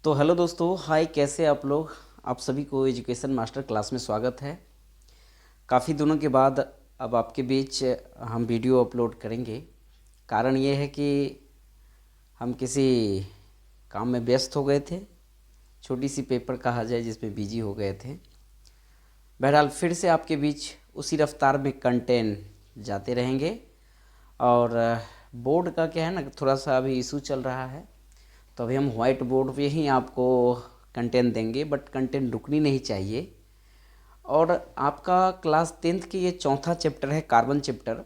तो हेलो दोस्तों, हाय, कैसे आप लोग। आप सभी को एजुकेशन मास्टर क्लास में स्वागत है। काफ़ी दिनों के बाद अब आपके बीच हम वीडियो अपलोड करेंगे। कारण ये है कि हम किसी काम में व्यस्त हो गए थे, छोटी सी पेपर कहा जाए जिसमें बिजी हो गए थे। बहरहाल फिर से आपके बीच उसी रफ्तार में कंटेंट जाते रहेंगे। और बोर्ड का क्या है ना, थोड़ा सा अभी इशू चल रहा है, तो अभी हम वाइट बोर्ड पे ही आपको कंटेंट देंगे, बट कंटेंट रुकनी नहीं चाहिए। और आपका क्लास 10th की ये चौथा चैप्टर है, कार्बन चैप्टर।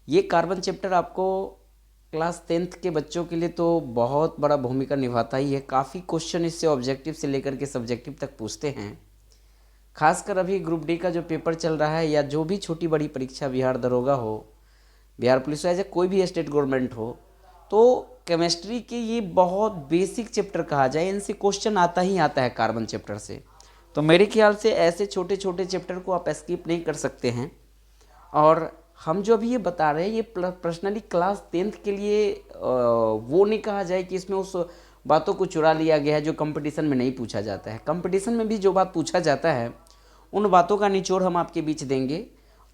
ये कार्बन चैप्टर आपको क्लास 10th के बच्चों के लिए तो बहुत बड़ा भूमिका निभाता ही है। काफ़ी क्वेश्चन इससे ऑब्जेक्टिव से लेकर के सब्जेक्टिव तक पूछते हैं। खासकर अभी ग्रुप डी का जो पेपर चल रहा है, या जो भी छोटी बड़ी परीक्षा, बिहार दरोगा हो, बिहार पुलिस हो, या कोई भी स्टेट गवर्नमेंट हो, तो केमिस्ट्री के ये बहुत बेसिक चैप्टर कहा जाए, इनसे क्वेश्चन आता ही आता है कार्बन चैप्टर से। तो मेरे ख्याल से ऐसे छोटे छोटे चैप्टर को आप स्किप नहीं कर सकते हैं। और हम जो अभी ये बता रहे हैं, ये पर्सनली क्लास 10th के लिए वो नहीं कहा जाए कि इसमें उस बातों को चुरा लिया गया है जो कंपटीशन में नहीं पूछा जाता है। कंपटीशन में भी जो बात पूछा जाता है, उन बातों का निचोड़ हम आपके बीच देंगे।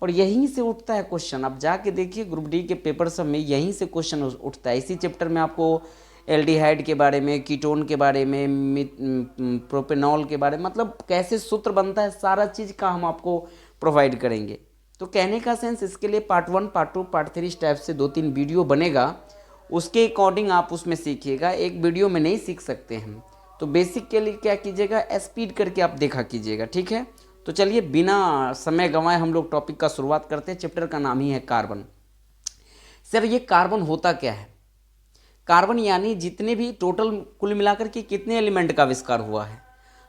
और यहीं से उठता है क्वेश्चन। आप जाके देखिए ग्रुप डी के पेपर सब में यहीं से क्वेश्चन उठता है। इसी चैप्टर में आपको एल्डिहाइड के बारे में, कीटोन के बारे में, प्रोपेनॉल के बारे में, मतलब कैसे सूत्र बनता है, सारा चीज़ का हम आपको प्रोवाइड करेंगे। तो कहने का सेंस, इसके लिए पार्ट 1, पार्ट 2, पार्ट 3 इस टाइप से 2-3 वीडियो बनेगा। उसके अकॉर्डिंग आप उसमें सीखिएगा, एक वीडियो में नहीं सीख सकते हैं। तो बेसिक के लिए क्या कीजिएगा, स्पीड करके आप देखा कीजिएगा, ठीक है। तो चलिए बिना समय गंवाए हम लोग टॉपिक का शुरुआत करते हैं। चैप्टर का नाम ही है कार्बन। सर, ये कार्बन होता क्या है? कार्बन यानी जितने भी टोटल कुल मिलाकर के कितने एलिमेंट का आविष्कार हुआ है?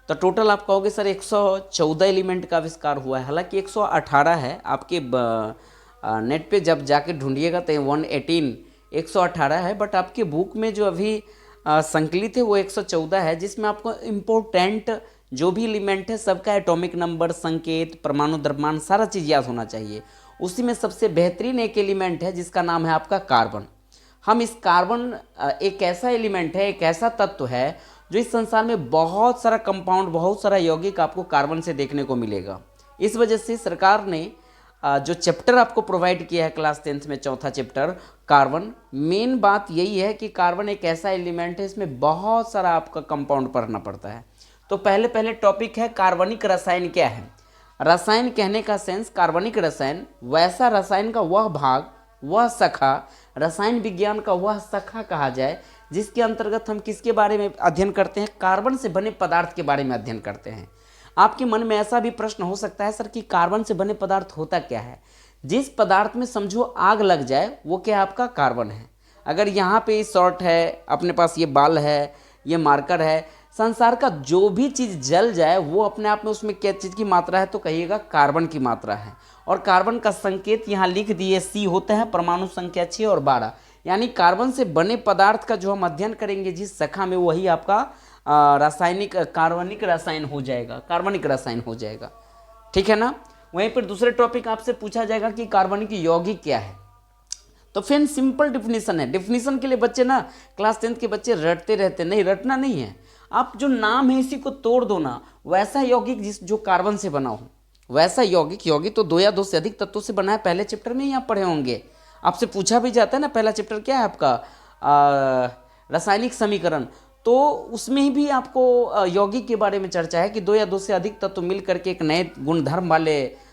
तो टोटल आप कहोगे सर 114 एलिमेंट का आविष्कार हुआ है। हालांकि 118 है, आपके नेट पे जब जाके ढूंढिएगा तो 118 118 है, बट आपके बुक में जो अभी संकलित है वो 114 है, जिसमें आपको इम्पोर्टेंट जो भी एलिमेंट है सबका एटॉमिक नंबर, संकेत, परमाणु द्रव्यमान, सारा चीज़ याद होना चाहिए। उसी में सबसे बेहतरीन एक एलिमेंट है जिसका नाम है आपका कार्बन। हम इस कार्बन एक ऐसा एलिमेंट है, एक ऐसा तत्व है जो इस संसार में बहुत सारा कंपाउंड, बहुत सारा यौगिक आपको कार्बन से देखने को मिलेगा। इस वजह से सरकार ने जो चैप्टर आपको प्रोवाइड किया है क्लास 10th में, चौथा चैप्टर कार्बन, मेन बात यही है कि कार्बन एक ऐसा एलिमेंट है, इसमें बहुत सारा आपका कंपाउंड पढ़ना पड़ता है। तो पहले पहले टॉपिक है कार्बनिक रसायन क्या है। रसायन कहने का सेंस, कार्बनिक रसायन वैसा रसायन का वह भाग, वह शाखा, रसायन विज्ञान का वह शाखा कहा जाए जिसके अंतर्गत हम किसके बारे में अध्ययन करते हैं, कार्बन से बने पदार्थ के बारे में अध्ययन करते हैं। आपके मन में ऐसा भी प्रश्न हो सकता है, सर कि कार्बन से बने पदार्थ होता क्या है? जिस पदार्थ में समझो आग लग जाए वो क्या आपका कार्बन है। अगर यहाँ पे शॉर्ट है, अपने पास ये बाल है, ये मार्कर है, संसार का जो भी चीज़ जल जाए वो अपने आप में उसमें क्या चीज़ की मात्रा है, तो कहिएगा कार्बन की मात्रा है। और कार्बन का संकेत यहाँ लिख दिए, सी होता है, परमाणु संख्या 6 और 12। यानी कार्बन से बने पदार्थ का जो हम अध्ययन करेंगे जिस शाखा में, वही आपका रासायनिक कार्बनिक रसायन हो जाएगा, कार्बनिक रसायन हो जाएगा, ठीक है ना। वहीं पर दूसरे टॉपिक आपसे पूछा जाएगा कि कार्बनिक यौगिक क्या है। तो फिर सिंपल डिफिनीशन है। डिफिनीशन के लिए बच्चे ना, क्लास 10th के बच्चे रटते रहते, नहीं रटना नहीं है। आप जो नाम है इसी को तोड़ दो ना। वैसा यौगिक जिस जो कार्बन से बना हो, वैसा यौगिक, यौगिक तो 2 या 2 से अधिक तत्वों से बना है, पहले चैप्टर में ही आप पढ़े होंगे। आपसे पूछा भी जाता है ना, पहला चैप्टर क्या है आपका, रासायनिक समीकरण। तो उसमें ही भी आपको यौगिक के बारे में चर्चा है कि 2 या 2 से अधिक तत्व मिल करके एक नए गुणधर्म वाले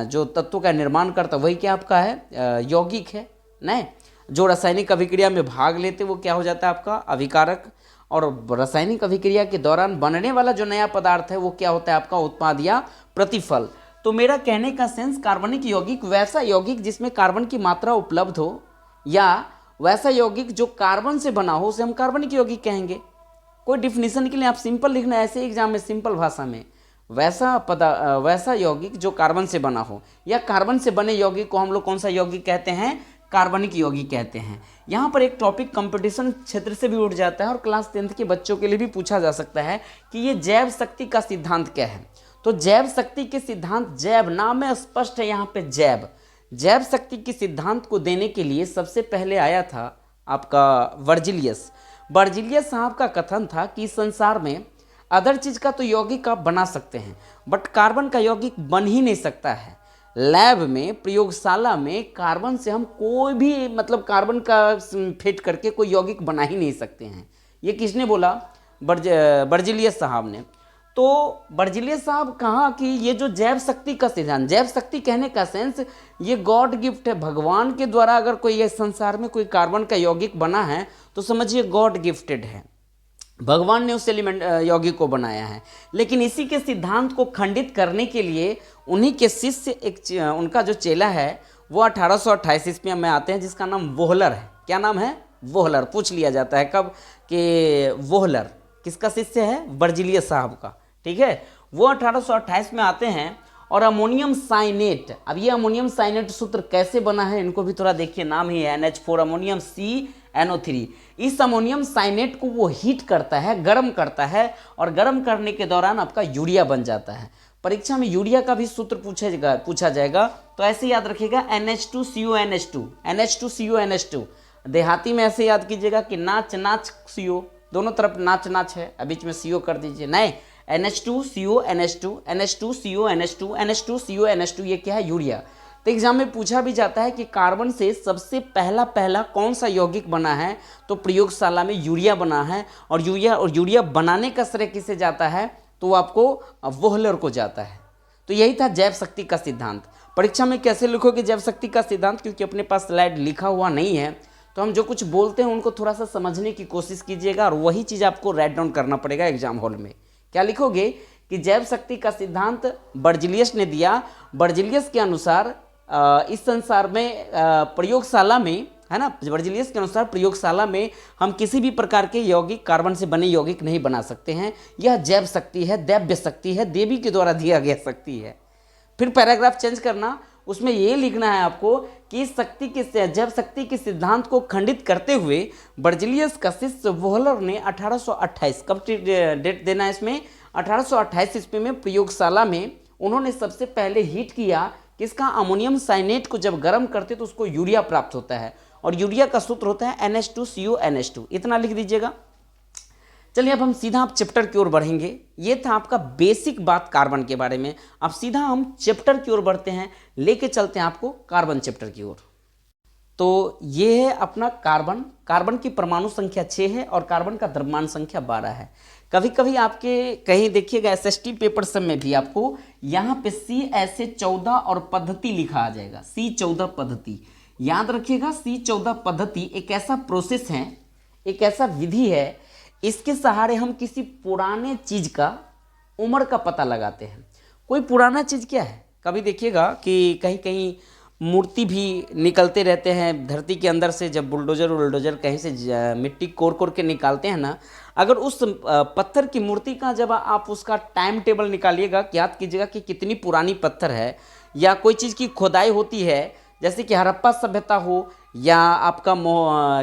जो तत्वों का निर्माण करता, वही क्या आपका है, यौगिक है। नहीं, जो रासायनिक अभिक्रिया में भाग लेते वो क्या हो जाता है आपका, अभिकारक। और रासायनिक अभिक्रिया के दौरान बनने वाला जो नया पदार्थ है वो क्या होता है आपका, उत्पाद या प्रतिफल। तो मेरा कहने का सेंस, कार्बनिक यौगिक वैसा यौगिक जिसमें कार्बन की मात्रा उपलब्ध हो, या वैसा यौगिक जो कार्बन से बना हो, उसे हम कार्बनिक यौगिक कहेंगे। कोई डिफिनीशन के लिए आप सिंपल लिखना, ऐसे एग्जाम में सिंपल भाषा में, वैसा यौगिक जो कार्बन से बना हो, या कार्बन से बने यौगिक को हम लोग कौन सा यौगिक कहते हैं, कार्बनिक यौगिक कहते हैं। यहाँ पर एक टॉपिक कंपटीशन क्षेत्र से भी उठ जाता है और क्लास 10th के बच्चों के लिए भी पूछा जा सकता है कि ये जैव शक्ति का सिद्धांत क्या है। तो जैव शक्ति के सिद्धांत, जैव नाम में स्पष्ट है यहाँ पे, जैव शक्ति के सिद्धांत को देने के लिए सबसे पहले आया था आपका वर्जिलियस। बर्जिलियस साहब का कथन था कि इस संसार में अदर चीज का तो यौगिक आप बना सकते हैं, बट कार्बन का यौगिक बन ही नहीं सकता है। लैब में, प्रयोगशाला में कार्बन से हम कोई भी मतलब कार्बन का फिट करके कोई यौगिक बना ही नहीं सकते हैं। ये किसने बोला? बर्जिलियस साहब ने। तो बर्जिलियस साहब कहा कि ये जो जैव शक्ति का सिद्धांत, जैव शक्ति कहने का सेंस ये गॉड गिफ्ट है, भगवान के द्वारा अगर कोई ये संसार में कोई कार्बन का यौगिक बना है तो समझिए गॉड गिफ्टेड है, भगवान ने उस एलिमेंट यौगिक को बनाया है। लेकिन इसी के सिद्धांत को खंडित करने के लिए उन्हीं के शिष्य उनका जो चेला है वो 1828 ईस्वी में आते हैं, जिसका नाम वोहलर है। क्या नाम है? वोहलर। पूछ लिया जाता है कब कि वोहलर किसका शिष्य है? बर्जिलियस साहब का। ठीक है, वो 1828 में आते हैं और अमोनियम साइनेट, अब ये अमोनियम साइनेट सूत्र कैसे बना है इनको भी थोड़ा देखिए, नाम ही है NH4 अमोनियम CNO3। इस अमोनियम साइनेट को वो हीट करता है, गर्म करता है, और गर्म करने के दौरान आपका यूरिया बन जाता है। परीक्षा में यूरिया का भी सूत्र पूछा जाएगा, तो ऐसे याद रखिएगा NH2CONH2 देहाती में ऐसे याद कीजिएगा कि नाच नाच CO, दोनों तरफ नाच नाच है, बीच में CO कर दीजिए। नहीं, NH2CONH2 ये क्या है? यूरिया। तो एग्जाम में पूछा भी जाता है कि कार्बन से सबसे पहला कौन सा यौगिक बना है, तो प्रयोगशाला में यूरिया बना है। और यूरिया बनाने का श्रेय किसे जाता है? तो आपको वोहलर को जाता है। तो यही था जैव शक्ति का सिद्धांत। परीक्षा में कैसे लिखोगे जैव शक्ति का सिद्धांत? क्योंकि अपने पास स्लाइड लिखा हुआ नहीं है, तो हम जो कुछ बोलते हैं उनको थोड़ा सा समझने की कोशिश कीजिएगा, और वही चीज़ आपको राइट डाउन करना पड़ेगा एग्जाम हॉल में। क्या लिखोगे कि जैव शक्ति का सिद्धांत बर्जिलियस ने दिया। बर्जिलियस के अनुसार इस संसार में प्रयोगशाला में, है ना, बर्जिलियस के अनुसार प्रयोगशाला में हम किसी भी प्रकार के यौगिक, कार्बन से बने यौगिक नहीं बना सकते हैं। यह जैव शक्ति है, दैव्य शक्ति है, देवी के द्वारा दिया गया शक्ति है। फिर पैराग्राफ चेंज करना, उसमें ये लिखना है आपको कि इस शक्ति के, जैव शक्ति के सिद्धांत को खंडित करते हुए बर्जिलियस का शिष्य वोहलर ने 1828, कब डेट देना है इसमें? 1828 ईस्वी में प्रयोगशाला में उन्होंने सबसे पहले हीट किया किसका? अमोनियम साइनेट को जब गर्म करते तो उसको यूरिया प्राप्त होता है, और यूरिया का सूत्र होता है NH2CONH2। इतना लिख दीजिएगा। चलिए अब हम सीधा आप चैप्टर की ओर बढ़ेंगे। ये था आपका बेसिक बात कार्बन के बारे में। अब सीधा हम चैप्टर की ओर बढ़ते हैं, लेके चलते हैं आपको कार्बन चैप्टर की ओर। तो ये है अपना कार्बन। कार्बन की परमाणु संख्या 6 है और कार्बन का द्रव्यमान संख्या 12 है। कभी कभी आपके कहीं देखिएगा SST पेपर सब में भी आपको यहाँ पे C14 और पद्धति लिखा आ जाएगा, C14 पद्धति। याद रखिएगा, C14 पद्धति एक ऐसा प्रोसेस है, एक ऐसा विधि है, इसके सहारे हम किसी पुराने चीज का उम्र का पता लगाते हैं। कोई पुराना चीज क्या है? कभी देखिएगा कि कहीं कहीं मूर्ति भी निकलते रहते हैं धरती के अंदर से, जब बुलडोजर कहीं से मिट्टी कोर के निकालते हैं ना, अगर उस पत्थर की मूर्ति का जब आप उसका टाइम टेबल निकालिएगा, याद कीजिएगा कि कितनी पुरानी पत्थर है, या कोई चीज़ की खोदाई होती है, जैसे कि हड़प्पा सभ्यता हो या आपका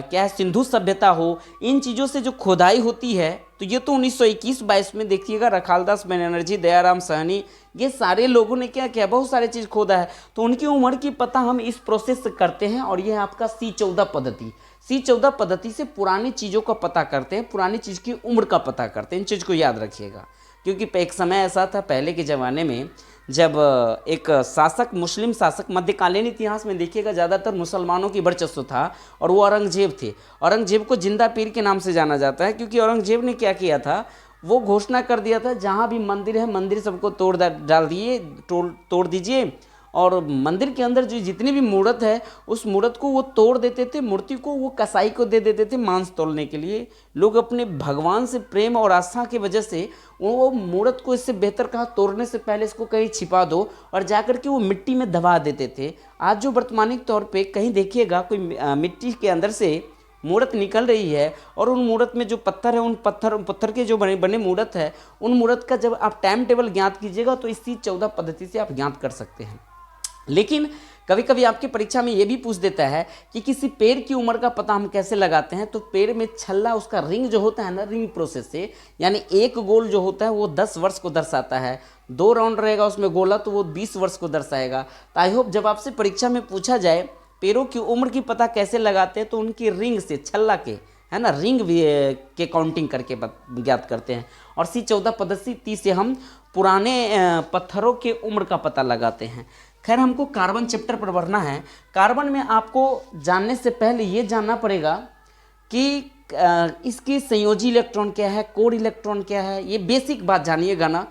क्या है सिंधु सभ्यता हो, इन चीज़ों से जो खोदाई होती है, तो ये तो 1921-22 में देखिएगा रखालदास बनर्जी, दयाराम साहनी, ये सारे लोगों ने क्या किया, बहुत सारे चीज़ खोदा है, तो उनकी उम्र की पता हम इस प्रोसेस से करते हैं। और ये है आपका C14 पद्धति। C14 पद्धति से पुरानी चीज़ों का पता करते हैं, पुरानी चीज़ की उम्र का पता करते हैं। इन चीज़ को याद रखिएगा, क्योंकि एक समय ऐसा था पहले के ज़माने में, जब एक शासक, मुस्लिम शासक, मध्यकालीन इतिहास में देखिएगा ज़्यादातर मुसलमानों की वर्चस्व था, और वो औरंगजेब थे। औरंगजेब को जिंदा पीर के नाम से जाना जाता है, क्योंकि औरंगजेब ने क्या किया था, वो घोषणा कर दिया था जहाँ भी मंदिर है, मंदिर सबको तोड़ दीजिए, और मंदिर के अंदर जो जितनी भी मूर्त है उस मूर्त को वो तोड़ देते थे, मूर्ति को वो कसाई को दे देते थे मांस तोड़ने के लिए। लोग अपने भगवान से प्रेम और आस्था की वजह से वो मूर्त को, इससे बेहतर कहा तोड़ने से पहले इसको कहीं छिपा दो, और जाकर के वो मिट्टी में दबा देते थे। आज जो वर्तमानिक तौर पे कहीं देखिएगा कोई मिट्टी के अंदर से मूर्त निकल रही है, और उन मूर्त में जो पत्थर है, उन पत्थर के जो बने मूर्त है, उन मूर्त का जब आप टाइम टेबल ज्ञात कीजिएगा तो इस C14 पद्धति से आप ज्ञात कर सकते हैं। लेकिन कभी कभी आपकी परीक्षा में ये भी पूछ देता है कि किसी पेड़ की उम्र का पता हम कैसे लगाते हैं, तो पेड़ में छल्ला, उसका रिंग जो होता है ना, रिंग प्रोसेस से, यानी एक गोल जो होता है वो 10 वर्ष को दर्शाता है, 2 राउंड रहेगा उसमें गोला तो वो 20 वर्ष को दर्शाएगा। तो आई होप जब आपसे परीक्षा में पूछा जाए पेड़ों की उम्र की पता कैसे लगाते हैं, तो उनकी रिंग से, छल्ला के है ना, रिंग के काउंटिंग करके ज्ञात करते हैं। और C14 पद्धति से हम पुराने पत्थरों के उम्र का पता लगाते हैं। खैर हमको कार्बन चैप्टर पर बढ़ना है। कार्बन में आपको जानने से पहले ये जानना पड़ेगा कि इसकी संयोजी इलेक्ट्रॉन क्या है, कोर इलेक्ट्रॉन क्या है, ये बेसिक बात जानिएगा ना,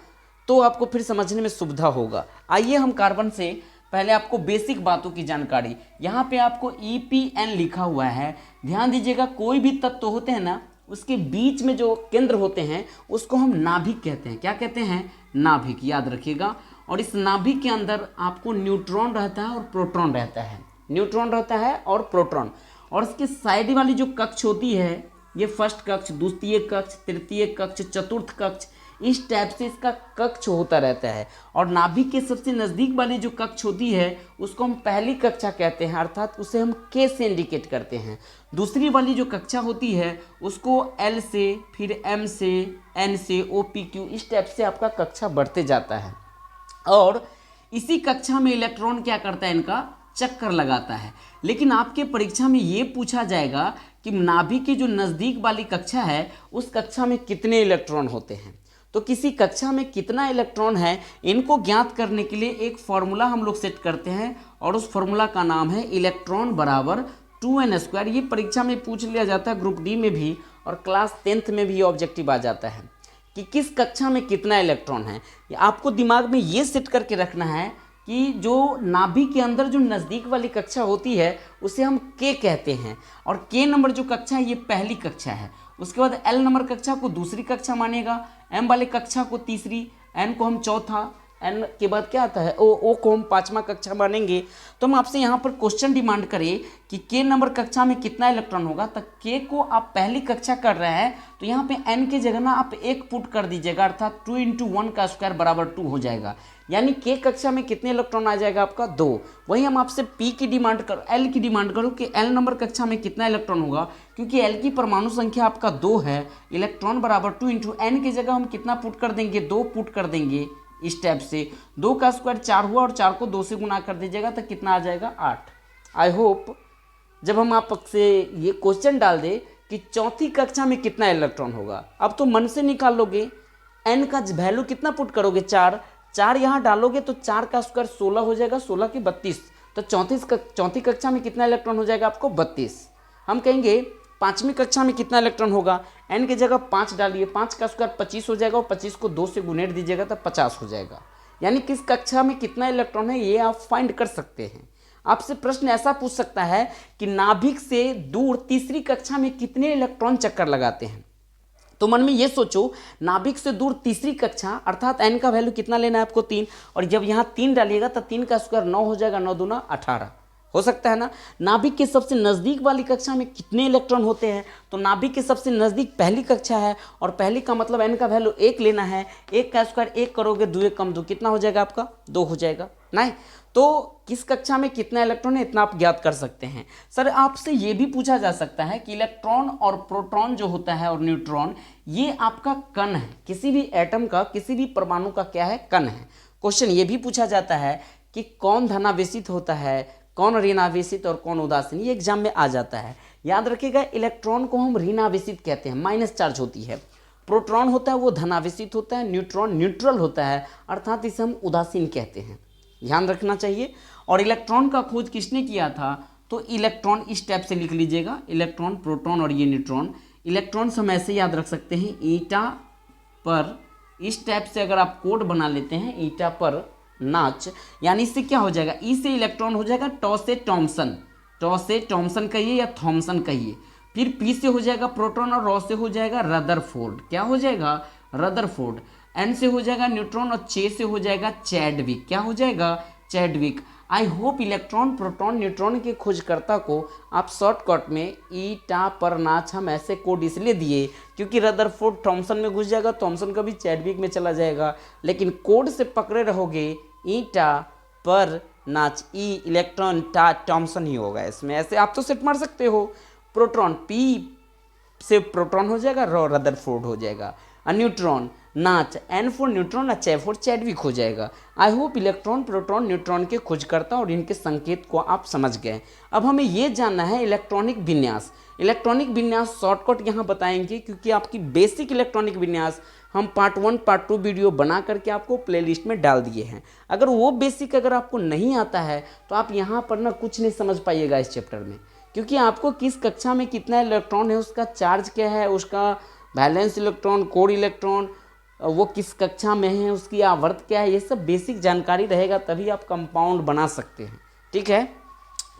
तो आपको फिर समझने में सुविधा होगा। आइए हम कार्बन से पहले आपको बेसिक बातों की जानकारी, यहाँ पे आपको EPN लिखा हुआ है, ध्यान दीजिएगा। कोई भी तत्व होते हैं ना, उसके बीच में जो केंद्र होते हैं उसको हम नाभिक कहते हैं। क्या कहते हैं? नाभिक, याद रखिएगा। और इस नाभिक के अंदर आपको न्यूट्रॉन रहता है और प्रोटॉन रहता है, न्यूट्रॉन रहता है और प्रोटॉन। और इसके साइड वाली जो कक्ष होती है, ये फर्स्ट कक्ष, द्वितीय कक्ष, तृतीय कक्ष, चतुर्थ कक्ष, इस टाइप से इसका कक्ष होता रहता है। और नाभिक के सबसे नज़दीक वाली जो कक्ष होती है उसको हम पहली कक्षा कहते हैं, अर्थात उसे हम K से इंडिकेट करते हैं। दूसरी वाली जो कक्षा होती है उसको L से, फिर M से, N से, O, P, Q, इस टाइप से आपका कक्षा बढ़ते जाता है। और इसी कक्षा में इलेक्ट्रॉन क्या करता है? इनका चक्कर लगाता है। लेकिन आपके परीक्षा में ये पूछा जाएगा कि नाभिक की जो नज़दीक वाली कक्षा है उस कक्षा में कितने इलेक्ट्रॉन होते हैं। तो किसी कक्षा में कितना इलेक्ट्रॉन है, इनको ज्ञात करने के लिए एक फॉर्मूला हम लोग सेट करते हैं और उस फॉर्मूला का नाम है इलेक्ट्रॉन बराबर 2n²। ये परीक्षा में पूछ लिया जाता है, ग्रुप डी में भी और क्लास 10th में भी ये ऑब्जेक्टिव आ जाता है कि किस कक्षा में कितना इलेक्ट्रॉन है। आपको दिमाग में ये सेट करके रखना है कि जो नाभिक के अंदर जो नज़दीक वाली कक्षा होती है उसे हम K कहते हैं, और K नंबर जो कक्षा है ये पहली कक्षा है। उसके बाद L नंबर कक्षा को दूसरी कक्षा मानेगा, M वाले कक्षा को तीसरी, N को हम चौथा, N के बाद क्या आता है O को हम पाँचवा कक्षा मानेंगे। तो हम आपसे यहाँ पर क्वेश्चन डिमांड करें कि K नंबर कक्षा में कितना इलेक्ट्रॉन होगा, तो K को आप पहली कक्षा कर रहे हैं तो यहाँ पे N की जगह ना आप 1 पुट कर दीजिएगा, अर्थात 2 × 1 का स्क्वायर बराबर 2 हो जाएगा। यानी K कक्षा में कितने इलेक्ट्रॉन आ जाएगा आपका? 2। वही हम आपसे P की डिमांड करो, L की डिमांड करो कि L नंबर कक्षा में कितना इलेक्ट्रॉन होगा, क्योंकि L की परमाणु संख्या आपका 2 है। इलेक्ट्रॉन बराबर 2 × N की जगह हम कितना पुट कर देंगे? 2 पुट कर देंगे। इस टाइप से 2 का स्क्वायर 4 हुआ और 4 को 2 से गुना कर दीजिएगा तो कितना आ जाएगा? 8। आई होप जब हम आपसे ये क्वेश्चन डाल दे कि चौथी कक्षा में कितना इलेक्ट्रॉन होगा, अब तो मन से निकाल लोगे। N का वैल्यू कितना पुट करोगे? 4 यहाँ डालोगे तो 4 का स्क्वायर 16 हो जाएगा, 16 की 32। तो चौथी कक्षा में कितना इलेक्ट्रॉन हो जाएगा आपको? 32। हम कहेंगे पाँचवीं कक्षा में कितना इलेक्ट्रॉन होगा? N की जगह 5 डालिए, 5 का स्क्वायर 25 हो जाएगा और 25 को 2 से गुणेट दीजिएगा तो 50 हो जाएगा। यानी किस कक्षा में कितना इलेक्ट्रॉन है ये आप फाइंड कर सकते हैं। आपसे प्रश्न ऐसा पूछ सकता है कि नाभिक से दूर तीसरी कक्षा में कितने इलेक्ट्रॉन चक्कर लगाते हैं। तो मन में ये सोचो, नाभिक से दूर तीसरी कक्षा अर्थात N का वैल्यू कितना लेना है आपको? 3। और जब यहाँ 3 डालिएगा तो 3 का स्क्वायर 9 हो जाएगा, 9 दूना 18 हो सकता है ना। नाभिक के सबसे नज़दीक वाली कक्षा में कितने इलेक्ट्रॉन होते हैं? तो नाभिक के सबसे नज़दीक पहली कक्षा है और पहली का मतलब N का वैल्यू 1 लेना है। 1 का स्क्वायर 1 करोगे, 2 कम 2 कितना हो जाएगा आपका? 2 हो जाएगा। नहीं तो किस कक्षा में कितना इलेक्ट्रॉन है इतना आप ज्ञात कर सकते हैं। सर आपसे ये भी पूछा जा सकता है कि इलेक्ट्रॉन और प्रोटॉन जो होता है और न्यूट्रॉन, ये आपका कण है, किसी भी एटम का, किसी भी परमाणु का क्या है? कण है। क्वेश्चन ये भी पूछा जाता है कि कौन धनावेशित होता है, कौन ऋणावेशित और कौन उदासीन, ये एग्जाम में आ जाता है। याद रखिएगा, इलेक्ट्रॉन को हम ऋणावेशित कहते हैं, माइनस चार्ज होती है। प्रोटॉन होता है वो धनावेशित होता है, न्यूट्रॉन न्यूट्रल होता है, अर्थात इसे हम उदासीन कहते हैं। ध्यान रखना चाहिए। और इलेक्ट्रॉन का खोज किसने किया था? तो इलेक्ट्रॉन इस टाइप से लिख लीजिएगा, इलेक्ट्रॉन, प्रोटॉन और ये न्यूट्रॉन। इलेक्ट्रॉन हम ऐसे याद रख सकते हैं, ईटा पर, इस टाइप से अगर आप कोड बना लेते हैं, ईटा पर नाच, यानी इससे क्या हो जाएगा? ई से इलेक्ट्रॉन हो जाएगा टॉ से टॉमसन, टॉ से टॉमसन कहिए या थॉमसन कहिए। फिर पी से हो जाएगा प्रोटॉन और रॉ से हो जाएगा रदरफोर्ड। क्या हो जाएगा? रदरफोर्ड। एन से हो जाएगा न्यूट्रॉन और चे से हो जाएगा चैडविक। क्या हो जाएगा? Chadwick. I hope electron, proton, neutron के खोजकर्ता को आप शॉर्टकट में ईटा पर नाच हम ऐसे कोड इसलिए दिए क्योंकि रदरफोर्ड थॉमसन में घुस जाएगा, थॉमसन का भी चैडविक में चला जाएगा। लेकिन कोड से पकड़े रहोगे ईटा पर नाच, ई इलेक्ट्रॉन टा थॉमसन ही होगा इसमें। ऐसे आप तो सेट मार सकते हो। प्रोटॉन पी से प्रोटॉन हो जाएगा, रॉ रदरफोर्ड हो जाएगा। न्यूट्रॉन नाच, एन फॉर न्यूट्रॉन, चे फॉर चैडविक हो जाएगा। I hope electron, proton, neutron के खोजकर्ता और इनके संकेत को आप समझ गए। अब हमें ये जानना है इलेक्ट्रॉनिक विन्यास। इलेक्ट्रॉनिक विन्यास शॉर्टकट यहाँ बताएंगे, क्योंकि आपकी बेसिक इलेक्ट्रॉनिक विन्यास हम पार्ट 1 पार्ट 2 वीडियो बना करके आपको प्लेलिस्ट में डाल दिए हैं। अगर वो बेसिक अगर आपको नहीं आता है तो आप यहाँ पर ना कुछ नहीं समझ पाइएगा इस चैप्टर में, क्योंकि आपको किस कक्षा में कितना इलेक्ट्रॉन है, उसका चार्ज क्या है, उसका वैलेंस इलेक्ट्रॉन, कोर इलेक्ट्रॉन, वो किस कक्षा में है, उसकी आवर्त क्या है, ये सब बेसिक जानकारी रहेगा, तभी आप कंपाउंड बना सकते हैं। ठीक है,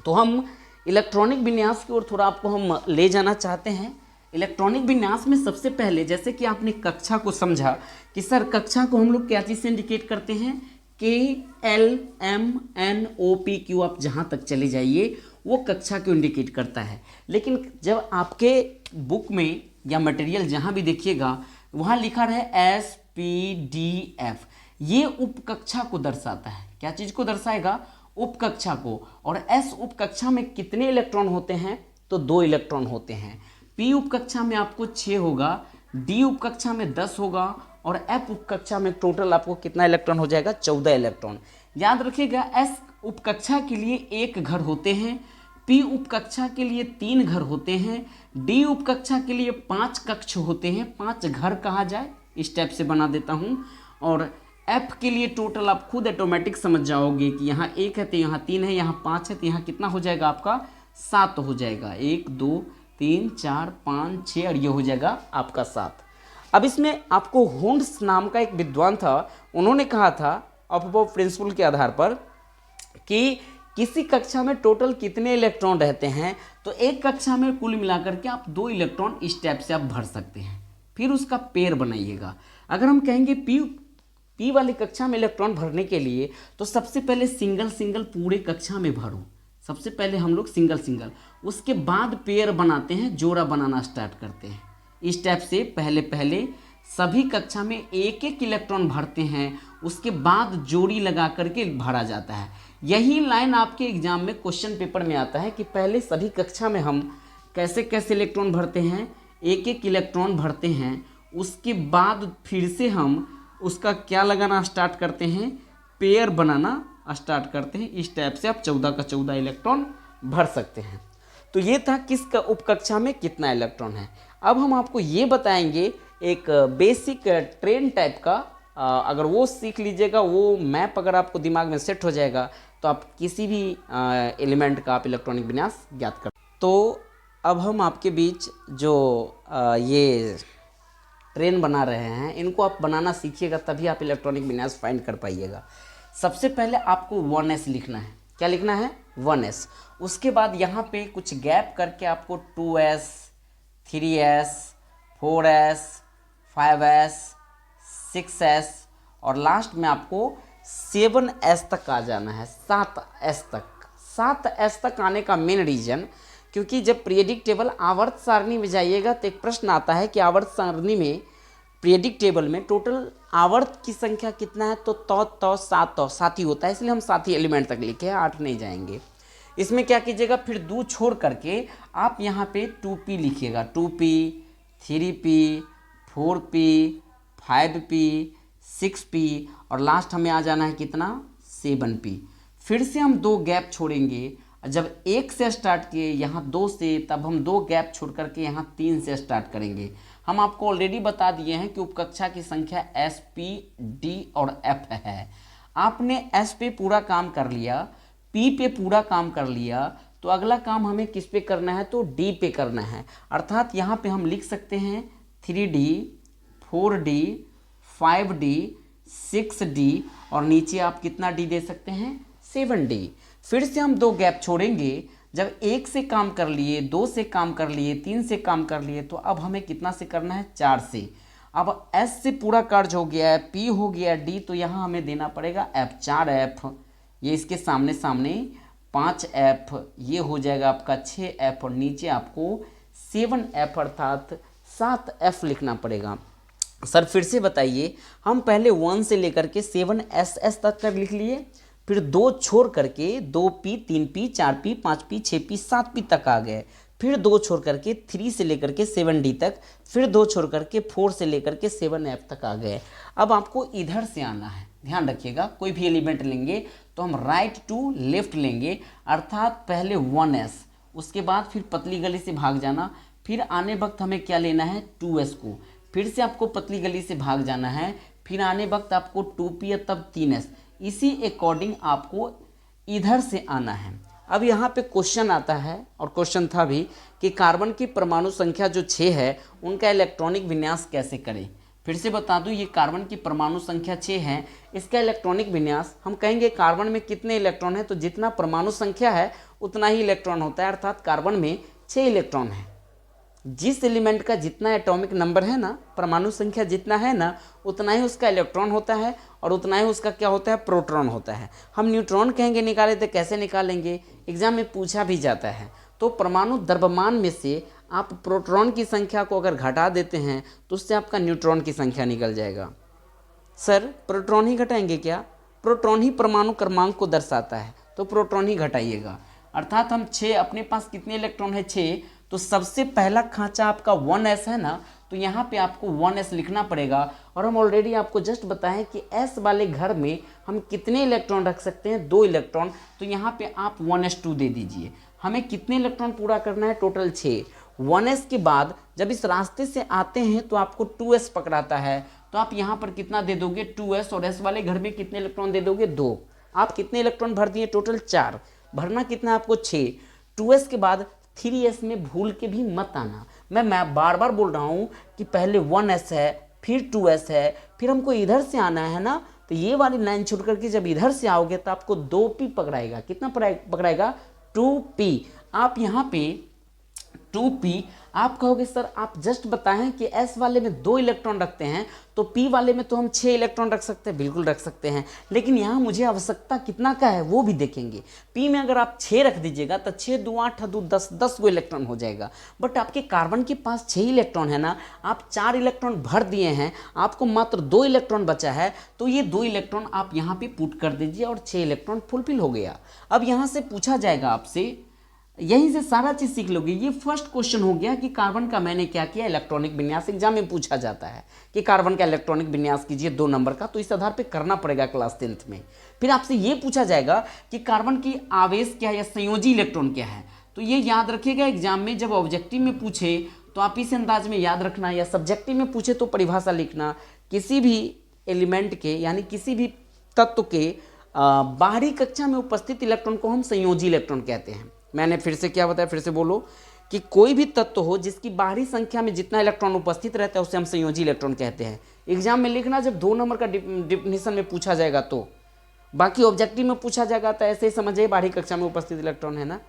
तो हम इलेक्ट्रॉनिक विन्यास की ओर थोड़ा आपको हम ले जाना चाहते हैं। इलेक्ट्रॉनिक विन्यास में सबसे पहले, जैसे कि आपने कक्षा को समझा कि सर कक्षा को हम लोग क्या चीज़ से इंडिकेट करते हैं, KLMNOPQ, आप जहाँ तक चले जाइए वो कक्षा को इंडिकेट करता है। लेकिन जब आपके बुक में या मटेरियल जहाँ भी देखिएगा वहाँ लिखा रहे SPDF, ये उपकक्षा को दर्शाता है। क्या चीज़ को दर्शाएगा? उपकक्षा को। और S उपकक्षा में कितने इलेक्ट्रॉन होते हैं? तो 2 इलेक्ट्रॉन होते हैं। P उपकक्षा में आपको 6 होगा, D उपकक्षा में 10 होगा, और F उपकक्षा में टोटल आपको कितना इलेक्ट्रॉन हो जाएगा? 14 इलेक्ट्रॉन। याद रखिएगा, S उपकक्षा के लिए 1 घर होते हैं, P उपकक्षा के लिए 3 घर होते हैं, D उपकक्षा के लिए 5 कक्ष होते हैं, 5 घर कहा जाए, इस टाइप से बना देता हूँ। और F के लिए टोटल आप खुद ऑटोमेटिक समझ जाओगे कि यहाँ 1 है तो यहाँ 3 है, यहाँ 5 है तो यहाँ कितना हो जाएगा आपका? 7 हो जाएगा। 1 2 3 4 5 6 और ये हो जाएगा आपका 7। अब इसमें आपको हुंड्स नाम का एक विद्वान था, उन्होंने कहा था अफबॉव प्रिंसिपल के आधार पर कि किसी कक्षा में टोटल कितने इलेक्ट्रॉन रहते हैं, तो एक कक्षा में कुल मिलाकर के आप 2 इलेक्ट्रॉन इस टाइप से आप भर सकते हैं। फिर उसका पेयर बनाइएगा। अगर हम कहेंगे पी वाली कक्षा में इलेक्ट्रॉन भरने के लिए, तो सबसे पहले सिंगल सिंगल पूरे कक्षा में भरो। सबसे पहले हम लोग सिंगल सिंगल, उसके बाद पेयर बनाते हैं, जोड़ा बनाना स्टार्ट करते हैं। इस टाइप से पहले सभी कक्षा में 1-1 इलेक्ट्रॉन भरते हैं, उसके बाद जोड़ी लगा करके भरा जाता है। यही लाइन आपके एग्जाम में क्वेश्चन पेपर में आता है कि पहले सभी कक्षा में हम कैसे कैसे इलेक्ट्रॉन भरते हैं, 1-1 इलेक्ट्रॉन भरते हैं, उसके बाद फिर से हम उसका क्या लगाना स्टार्ट करते हैं, पेयर बनाना स्टार्ट करते हैं। इस टाइप से आप 14 का 14 इलेक्ट्रॉन भर सकते हैं। तो ये था किस का उपकक्षा में कितना इलेक्ट्रॉन है। अब हम आपको ये बताएंगे एक बेसिक ट्रेन टाइप का, अगर वो सीख लीजिएगा, वो मैप अगर आपको दिमाग में सेट हो जाएगा, तो आप किसी भी एलिमेंट का आप इलेक्ट्रॉनिक विन्यास ज्ञात कर। तो अब हम आपके बीच जो ये ट्रेन बना रहे हैं, इनको आप बनाना सीखिएगा, तभी आप इलेक्ट्रॉनिक विन्यास फाइंड कर पाइएगा। सबसे पहले आपको 1s लिखना है। क्या लिखना है? 1s। उसके बाद यहाँ पे कुछ गैप करके आपको 2s, 3s, 4s, 5s, 6s और लास्ट में आपको 7s तक आ जाना है, 7s तक। 7s तक आने का मेन रीजन, क्योंकि जब पीरियडिक टेबल आवर्त सारणी में जाइएगा तो एक प्रश्न आता है कि आवर्त सारणी में पीरियडिक टेबल में टोटल आवर्त की संख्या कितना है, तो 7 ही होता है, इसलिए हम 7 ही एलिमेंट तक लिखे हैं, 8 नहीं जाएंगे। इसमें क्या कीजिएगा, फिर 2 छोड़ करके आप यहाँ पे 2p लिखिएगा, 2p, 3p, 4p, 5p, 6p और लास्ट हमें आ जाना है कितना, 7p। फिर से हम 2 गैप छोड़ेंगे, जब 1 से स्टार्ट किए यहाँ 2 से, तब हम 2 गैप छोड़ करके यहाँ 3 से स्टार्ट करेंगे। हम आपको ऑलरेडी बता दिए हैं कि उपकक्षा की संख्या S, P, D और F है। आपने S पे पूरा काम कर लिया, P पे पूरा काम कर लिया, तो अगला काम हमें किस पे करना है, तो D पे करना है। अर्थात यहाँ पे हम लिख सकते हैं 3D, 4D, 5D, 6D और नीचे आप कितना D दे सकते हैं, 7D। फिर से हम 2 गैप छोड़ेंगे, जब 1 से काम कर लिए, 2 से काम कर लिए, 3 से काम कर लिए, तो अब हमें कितना से करना है, 4 से। अब S से पूरा कार्य हो गया है, P हो गया, D, तो यहाँ हमें देना पड़ेगा F, 4F, ये इसके सामने 5F, ये हो जाएगा आपका 6F और नीचे आपको 7F अर्थात 7F लिखना पड़ेगा। सर फिर से बताइए, हम पहले 1 से लेकर के 7SS तक कर लिख लिए, फिर 2 छोड़ करके 2p, 3p, 4p, 5p, 6p, 7p तक आ गए, फिर 2 छोड़ करके 3 से लेकर के 7d तक, फिर 2 छोड़ करके 4 से लेकर के 7f तक आ गए। अब आपको इधर से आना है, ध्यान रखिएगा, कोई भी एलिमेंट लेंगे तो हम राइट टू लेफ्ट लेंगे, अर्थात पहले 1s, उसके बाद फिर पतली गली से भाग जाना, फिर आने वक्त हमें क्या लेना है 2s को, फिर से आपको पतली गली से भाग जाना है, फिर आने वक्त आपको 2p तब 3s, इसी अकॉर्डिंग आपको इधर से आना है। अब यहाँ पे क्वेश्चन आता है, और क्वेश्चन था भी कि कार्बन की परमाणु संख्या जो 6 है उनका इलेक्ट्रॉनिक विन्यास कैसे करें। फिर से बता दूं, ये कार्बन की परमाणु संख्या 6 है, इसका इलेक्ट्रॉनिक विन्यास हम कहेंगे कार्बन में कितने इलेक्ट्रॉन है, तो जितना परमाणु संख्या है उतना ही इलेक्ट्रॉन होता है, अर्थात कार्बन में 6 इलेक्ट्रॉन है। जिस एलिमेंट का जितना एटॉमिक नंबर है ना, परमाणु संख्या जितना है ना, उतना ही उसका इलेक्ट्रॉन होता है और उतना ही उसका क्या होता है, प्रोटॉन होता है। हम न्यूट्रॉन कहेंगे निकाले तो कैसे निकालेंगे, एग्जाम में पूछा भी जाता है। तो परमाणु द्रव्यमान में से आप प्रोटॉन की संख्या को अगर घटा देते हैं तो उससे आपका न्यूट्रॉन की संख्या निकल जाएगा। सर प्रोटॉन ही घटाएंगे क्या, प्रोटॉन ही परमाणु क्रमांक को दर्शाता है, तो प्रोटॉन ही घटाइएगा। अर्थात हम 6, अपने पास कितने इलेक्ट्रॉन है 6, तो सबसे पहला खांचा आपका 1s है ना, तो यहाँ पे आपको 1s लिखना पड़ेगा। और हम ऑलरेडी आपको जस्ट बताएं कि s वाले घर में हम कितने इलेक्ट्रॉन रख सकते हैं, 2 इलेक्ट्रॉन, तो यहाँ पे आप 1s2 दे दीजिए। हमें कितने इलेक्ट्रॉन पूरा करना है, टोटल 6। 1s के बाद जब इस रास्ते से आते हैं तो आपको 2s पकड़ाता है, तो आप यहाँ पर कितना दे दोगे 2s, और s वाले घर में कितने इलेक्ट्रॉन दे दोगे 2। आप कितने इलेक्ट्रॉन भर दिए, टोटल 4, भरना कितना आपको 6। 2s के बाद 3s में भूल के भी मत आना। मैं बार बार बोल रहा हूँ कि पहले 1s है, फिर 2s है, फिर हमको इधर से आना है ना, तो ये वाली लाइन छोड़ करके जब इधर से आओगे तो आपको 2p पकड़ाएगा। कितना पकड़ाएगा, 2p। आप यहाँ पे 2p, आप कहोगे सर आप जस्ट बताएं कि s वाले में 2 इलेक्ट्रॉन रखते हैं, तो p वाले में तो हम 6 इलेक्ट्रॉन रख सकते हैं, बिल्कुल रख सकते हैं, लेकिन यहाँ मुझे आवश्यकता कितना का है वो भी देखेंगे। p में अगर आप 6 रख दीजिएगा तो 6 2 8 2 10, 10 गो इलेक्ट्रॉन हो जाएगा। बट आपके कार्बन के पास 6 इलेक्ट्रॉन है ना, आप 4 इलेक्ट्रॉन भर दिए हैं, आपको मात्र 2 इलेक्ट्रॉन बचा है, तो ये 2 इलेक्ट्रॉन आप यहाँ पे पुट कर दीजिए और 6 इलेक्ट्रॉन फुलफिल हो गया। अब यहाँ से पूछा जाएगा आपसे, यहीं से सारा चीज सीख लोगे। ये फर्स्ट क्वेश्चन हो गया कि कार्बन का मैंने क्या किया, इलेक्ट्रॉनिक विन्यास। एग्जाम में पूछा जाता है कि कार्बन का इलेक्ट्रॉनिक विन्यास कीजिए 2 नंबर का, तो इस आधार पे करना पड़ेगा क्लास 10th में। फिर आपसे ये पूछा जाएगा कि कार्बन की आवेश क्या है या संयोजी इलेक्ट्रॉन क्या है, तो ये याद रखिएगा एग्जाम में जब ऑब्जेक्टिव में पूछे तो आप इस अंदाज में याद रखना, या सब्जेक्टिव में पूछे तो परिभाषा लिखना। किसी भी एलिमेंट के यानी किसी भी तत्व के बाहरी कक्षा में उपस्थित इलेक्ट्रॉन को हम संयोजी इलेक्ट्रॉन कहते हैं। मैंने फिर से क्या बताया, फिर से बोलो, कि कोई भी तत्व हो जिसकी बाहरी संख्या में जितना इलेक्ट्रॉन उपस्थित रहता है उसे हम संयोजी इलेक्ट्रॉन कहते हैं। एग्जाम में लिखना जब 2 नंबर का डिफिनेशन में पूछा जाएगा तो, बाकी ऑब्जेक्टिव में पूछा जाएगा तो ऐसे ही समझिए बाहरी कक्षा में उपस्थित इलेक्ट्रॉन है ना,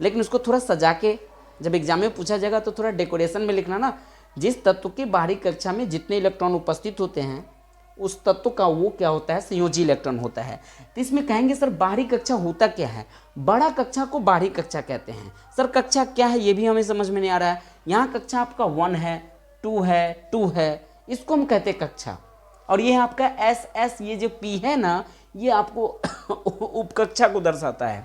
लेकिन उसको थोड़ा सजा के जब एग्जाम में पूछा जाएगा तो थोड़ा डेकोरेशन में लिखना ना, जिस तत्व के बाहरी कक्षा में जितने इलेक्ट्रॉन उपस्थित होते हैं उस तत्व का वो क्या होता है, संयोजी इलेक्ट्रॉन होता है। तो इसमें कहेंगे सर बाहरी कक्षा होता क्या है, बड़ा कक्षा को बाहरी कक्षा कहते हैं। सर कक्षा क्या है ये भी हमें समझ में नहीं आ रहा है। यहाँ कक्षा आपका 1 है, 2 है, 2 है, इसको हम कहते हैं कक्षा। और ये आपका SS, ये जो P है ना, ये आपको उपकक्षा को दर्शाता है।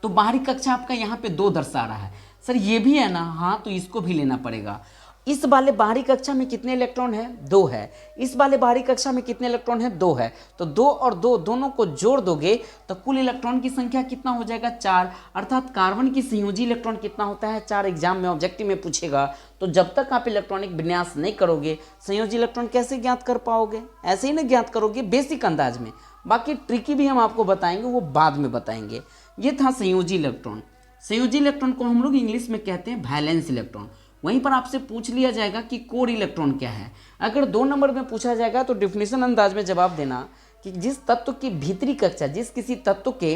तो बाहरी कक्षा आपका यहाँ पे 2 दर्शा रहा है। सर ये भी है ना, हाँ, तो इसको भी लेना पड़ेगा। इस वाले बाहरी कक्षा में कितने इलेक्ट्रॉन है, 2 है। इस वाले बाहरी कक्षा में कितने इलेक्ट्रॉन है, 2 है। तो 2 और 2 दोनों को जोड़ दोगे तो कुल इलेक्ट्रॉन की संख्या कितना हो जाएगा, 4। अर्थात कार्बन की संयोजी इलेक्ट्रॉन कितना होता है, 4। एग्जाम में ऑब्जेक्टिव में पूछेगा तो जब तक आप इलेक्ट्रॉनिक विन्यास नहीं करोगे संयोजी इलेक्ट्रॉन कैसे ज्ञात कर पाओगे, ऐसे ही ना ज्ञात करोगे बेसिक अंदाज में। बाकी ट्रिकी भी हम आपको बताएंगे, वो बाद में बताएंगे। ये था संयोजी इलेक्ट्रॉन। संयोजी इलेक्ट्रॉन को हम लोग इंग्लिश में कहते हैं वैलेंस इलेक्ट्रॉन। वहीं पर आपसे पूछ लिया जाएगा कि कोर इलेक्ट्रॉन क्या है। अगर 2 नंबर में पूछा जाएगा तो डिफिनेशन अंदाज में जवाब देना कि जिस तत्व की भीतरी कक्षा, जिस किसी तत्व के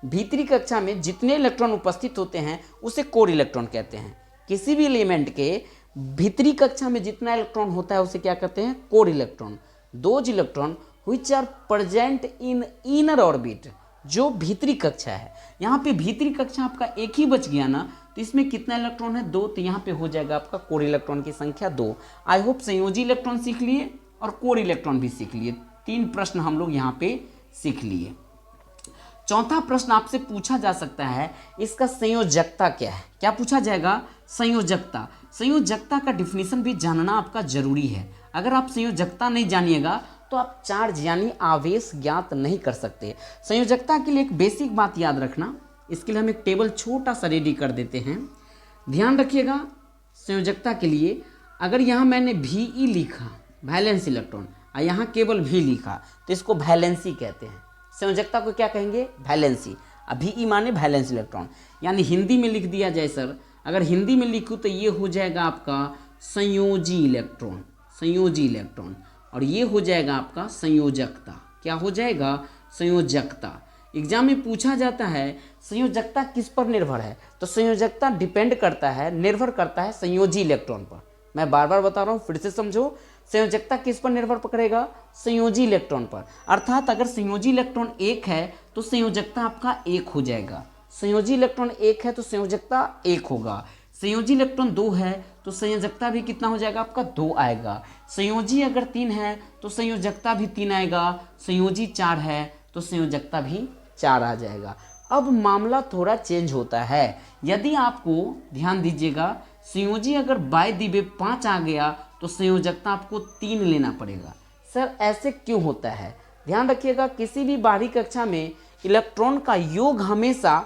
भीतरी कक्षा में जितने इलेक्ट्रॉन उपस्थित होते हैं उसे कोर इलेक्ट्रॉन कहते हैं। किसी भी एलिमेंट के भीतरी कक्षा में जितना इलेक्ट्रॉन होता है उसे क्या कहते हैं, core electron. Those electron which are present in inner orbit, जो भीतरी कक्षा है। यहाँ पे भीतरी कक्षा आपका एक ही बच गया ना, तो इसमें कितना इलेक्ट्रॉन है, 2, तो यहाँ पे हो जाएगा आपका कोर इलेक्ट्रॉन की संख्या 2। आई होप संयोजी इलेक्ट्रॉन सीख लिए और कोर इलेक्ट्रॉन भी सीख लिए। 3 प्रश्न हम लोग यहाँ पे सीख लिए। चौथा प्रश्न आपसे पूछा जा सकता है, इसका संयोजकता क्या है। क्या पूछा जाएगा, संयोजकता। संयोजकता का डिफिनेशन भी जानना आपका जरूरी है। अगर आप संयोजकता नहीं जानिएगा तो आप चार्ज यानी आवेश ज्ञात नहीं कर सकते। संयोजकता के लिए एक बेसिक बात याद रखना, इसके लिए हम एक टेबल छोटा सा रेडी कर देते हैं। ध्यान रखिएगा संयोजकता के लिए, अगर यहाँ मैंने Ve लिखा वैलेंस इलेक्ट्रॉन और यहाँ केवल V लिखा तो इसको वैलेंसी कहते हैं। संयोजकता को क्या कहेंगे? वैलेंसी। अब Ve माने वैलेंस इलेक्ट्रॉन, यानी हिंदी में लिख दिया जाए सर, अगर हिंदी में लिखूँ तो ये हो जाएगा आपका संयोजी इलेक्ट्रॉन, संयोजी इलेक्ट्रॉन, और ये हो जाएगा आपका संयोजकता। क्या हो जाएगा? संयोजकता। एग्जाम में पूछा जाता है संयोजकता किस पर निर्भर है, तो संयोजकता डिपेंड करता है, निर्भर करता है संयोजी इलेक्ट्रॉन पर। मैं बार बार बता रहा हूँ, फिर से समझो, संयोजकता किस पर निर्भर करेगा? संयोजी इलेक्ट्रॉन पर। अर्थात अगर संयोजी इलेक्ट्रॉन एक है तो संयोजकता आपका एक हो जाएगा। संयोजी इलेक्ट्रॉन एक है तो संयोजकता एक होगा। संयोजी इलेक्ट्रॉन 2 है तो संयोजकता भी कितना हो जाएगा? आपका 2 आएगा। संयोजी अगर 3 है तो संयोजकता भी 3 आएगा। संयोजी 4 है तो संयोजकता भी 4 आ जाएगा। अब मामला थोड़ा चेंज होता है। यदि आपको ध्यान दीजिएगा, संयोजी अगर बाय द वे 5 आ गया तो संयोजकता आपको 3 लेना पड़ेगा। सर ऐसे क्यों होता है? ध्यान रखिएगा, किसी भी बाहरी कक्षा में इलेक्ट्रॉन का योग हमेशा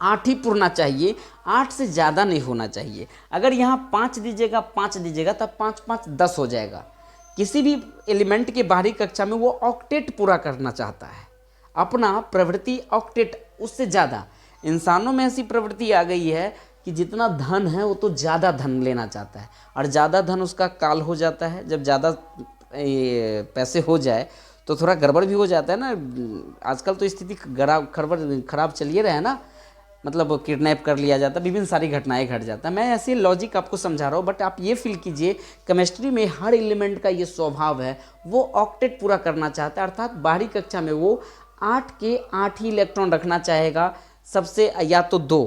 8 ही पुरना चाहिए, 8 से ज़्यादा नहीं होना चाहिए। अगर यहाँ 5 दीजिएगा, 5 दीजिएगा तब 5 5 10 हो जाएगा। किसी भी एलिमेंट के बाहरी कक्षा में वो ऑक्टेट पूरा करना चाहता है, अपना प्रवृत्ति ऑक्टेट, उससे ज़्यादा। इंसानों में ऐसी प्रवृत्ति आ गई है कि जितना धन है वो तो ज़्यादा धन लेना चाहता है, और ज़्यादा धन उसका काल हो जाता है। जब ज़्यादा पैसे हो जाए तो थोड़ा गड़बड़ भी हो जाता है ना। आजकल तो स्थिति खराब चलिए रहा है ना, मतलब किडनैप कर लिया जाता है, विभिन्न सारी घटनाएं घट जाता है। मैं ऐसे लॉजिक आपको समझा रहा हूँ, बट आप ये फील कीजिए केमिस्ट्री में हर एलिमेंट का ये स्वभाव है, वो ऑक्टेट पूरा करना चाहता है। अर्थात बाहरी कक्षा में वो 8 के 8 ही इलेक्ट्रॉन रखना चाहेगा, सबसे या तो 2,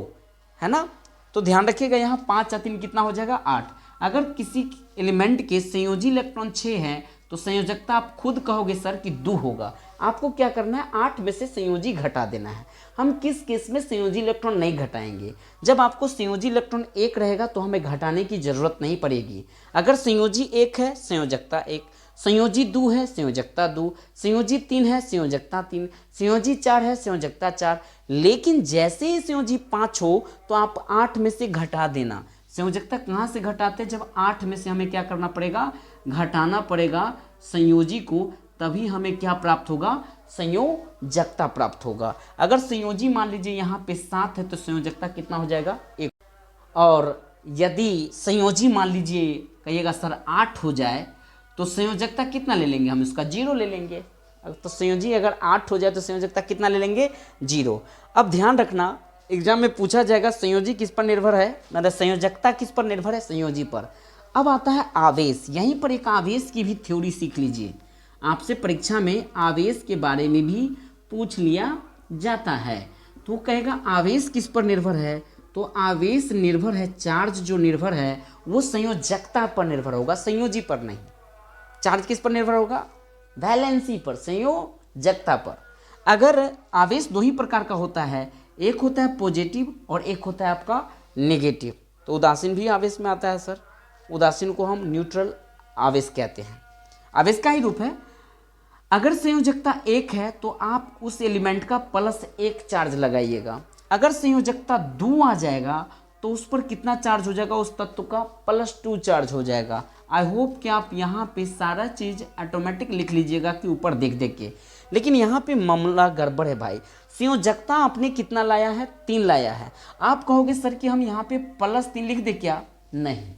है ना। तो ध्यान रखिएगा, यहाँ 5 या 3 कितना हो जाएगा? 8। अगर किसी एलिमेंट के संयोजी इलेक्ट्रॉन 6 हैं तो संयोजकता आप खुद कहोगे सर कि 2 होगा। आपको क्या करना है? 8 में से संयोजी घटा देना है। हम किस केस में संयोजी इलेक्ट्रॉन नहीं घटाएंगे? जब आपको संयोजी इलेक्ट्रॉन 1 रहेगा तो हमें घटाने की जरूरत नहीं पड़ेगी। अगर संयोजी 1 है, संयोजकता 1, संयोजी 2 है, संयोजकता 2, संयोजी 3 है, संयोजकता 3, संयोजी 4 है, संयोजकता 4। लेकिन जैसे ही संयोजी 5 हो तो आप 8 में से घटा देना। संयोजकता कहाँ से घटाते हैं? जब 8 में से हमें क्या करना पड़ेगा? घटाना पड़ेगा संयोजी को, तभी हमें क्या प्राप्त होगा? संयोजकता प्राप्त होगा। अगर संयोजी मान लीजिए यहाँ पे 7 है तो संयोजकता कितना हो जाएगा? 1। और यदि संयोजी मान लीजिए कहिएगा सर 8 हो जाए तो संयोजकता कितना ले लेंगे? हम इसका 0 ले लेंगे। तो संयोजी अगर 8 हो जाए तो संयोजकता कितना ले लेंगे? 0। अब ध्यान रखना, एग्जाम में पूछा जाएगा संयोजी किस पर निर्भर है, मतलब संयोजकता किस पर निर्भर है? संयोजी पर। अब आता है आवेश। यहीं पर एक आवेश की भी थ्योरी सीख लीजिए। आपसे परीक्षा में आवेश के बारे में भी पूछ लिया जाता है। तो कहेगा आवेश किस पर निर्भर है? तो आवेश निर्भर है, चार्ज जो निर्भर है वो संयोजकता पर निर्भर होगा, संयोजी पर नहीं। चार्ज किस पर निर्भर होगा? वैलेंसी पर, संयोजकता पर। अगर आवेश 2 ही प्रकार का होता है, एक होता है पॉजिटिव और एक होता है आपका नेगेटिव। तो उदासीन भी आवेश में आता है सर। उदासीन को हम न्यूट्रल आवेश कहते हैं। आवेश का ही रूप है। अगर संयोजकता 1 है तो आप उस एलिमेंट का +1 चार्ज लगाइएगा। अगर संयोजकता 2 आ जाएगा तो उस पर कितना चार्ज हो जाएगा? उस तत्व का +2 चार्ज हो जाएगा। आई होप कि आप यहाँ पे सारा चीज़ ऑटोमेटिक लिख लीजिएगा कि ऊपर देख देख के। लेकिन यहाँ पे मामला गड़बड़ है भाई। संयोजकता आपने कितना लाया है? 3 लाया है। आप कहोगे सर कि हम यहाँ पे +3 लिख दे क्या? नहीं,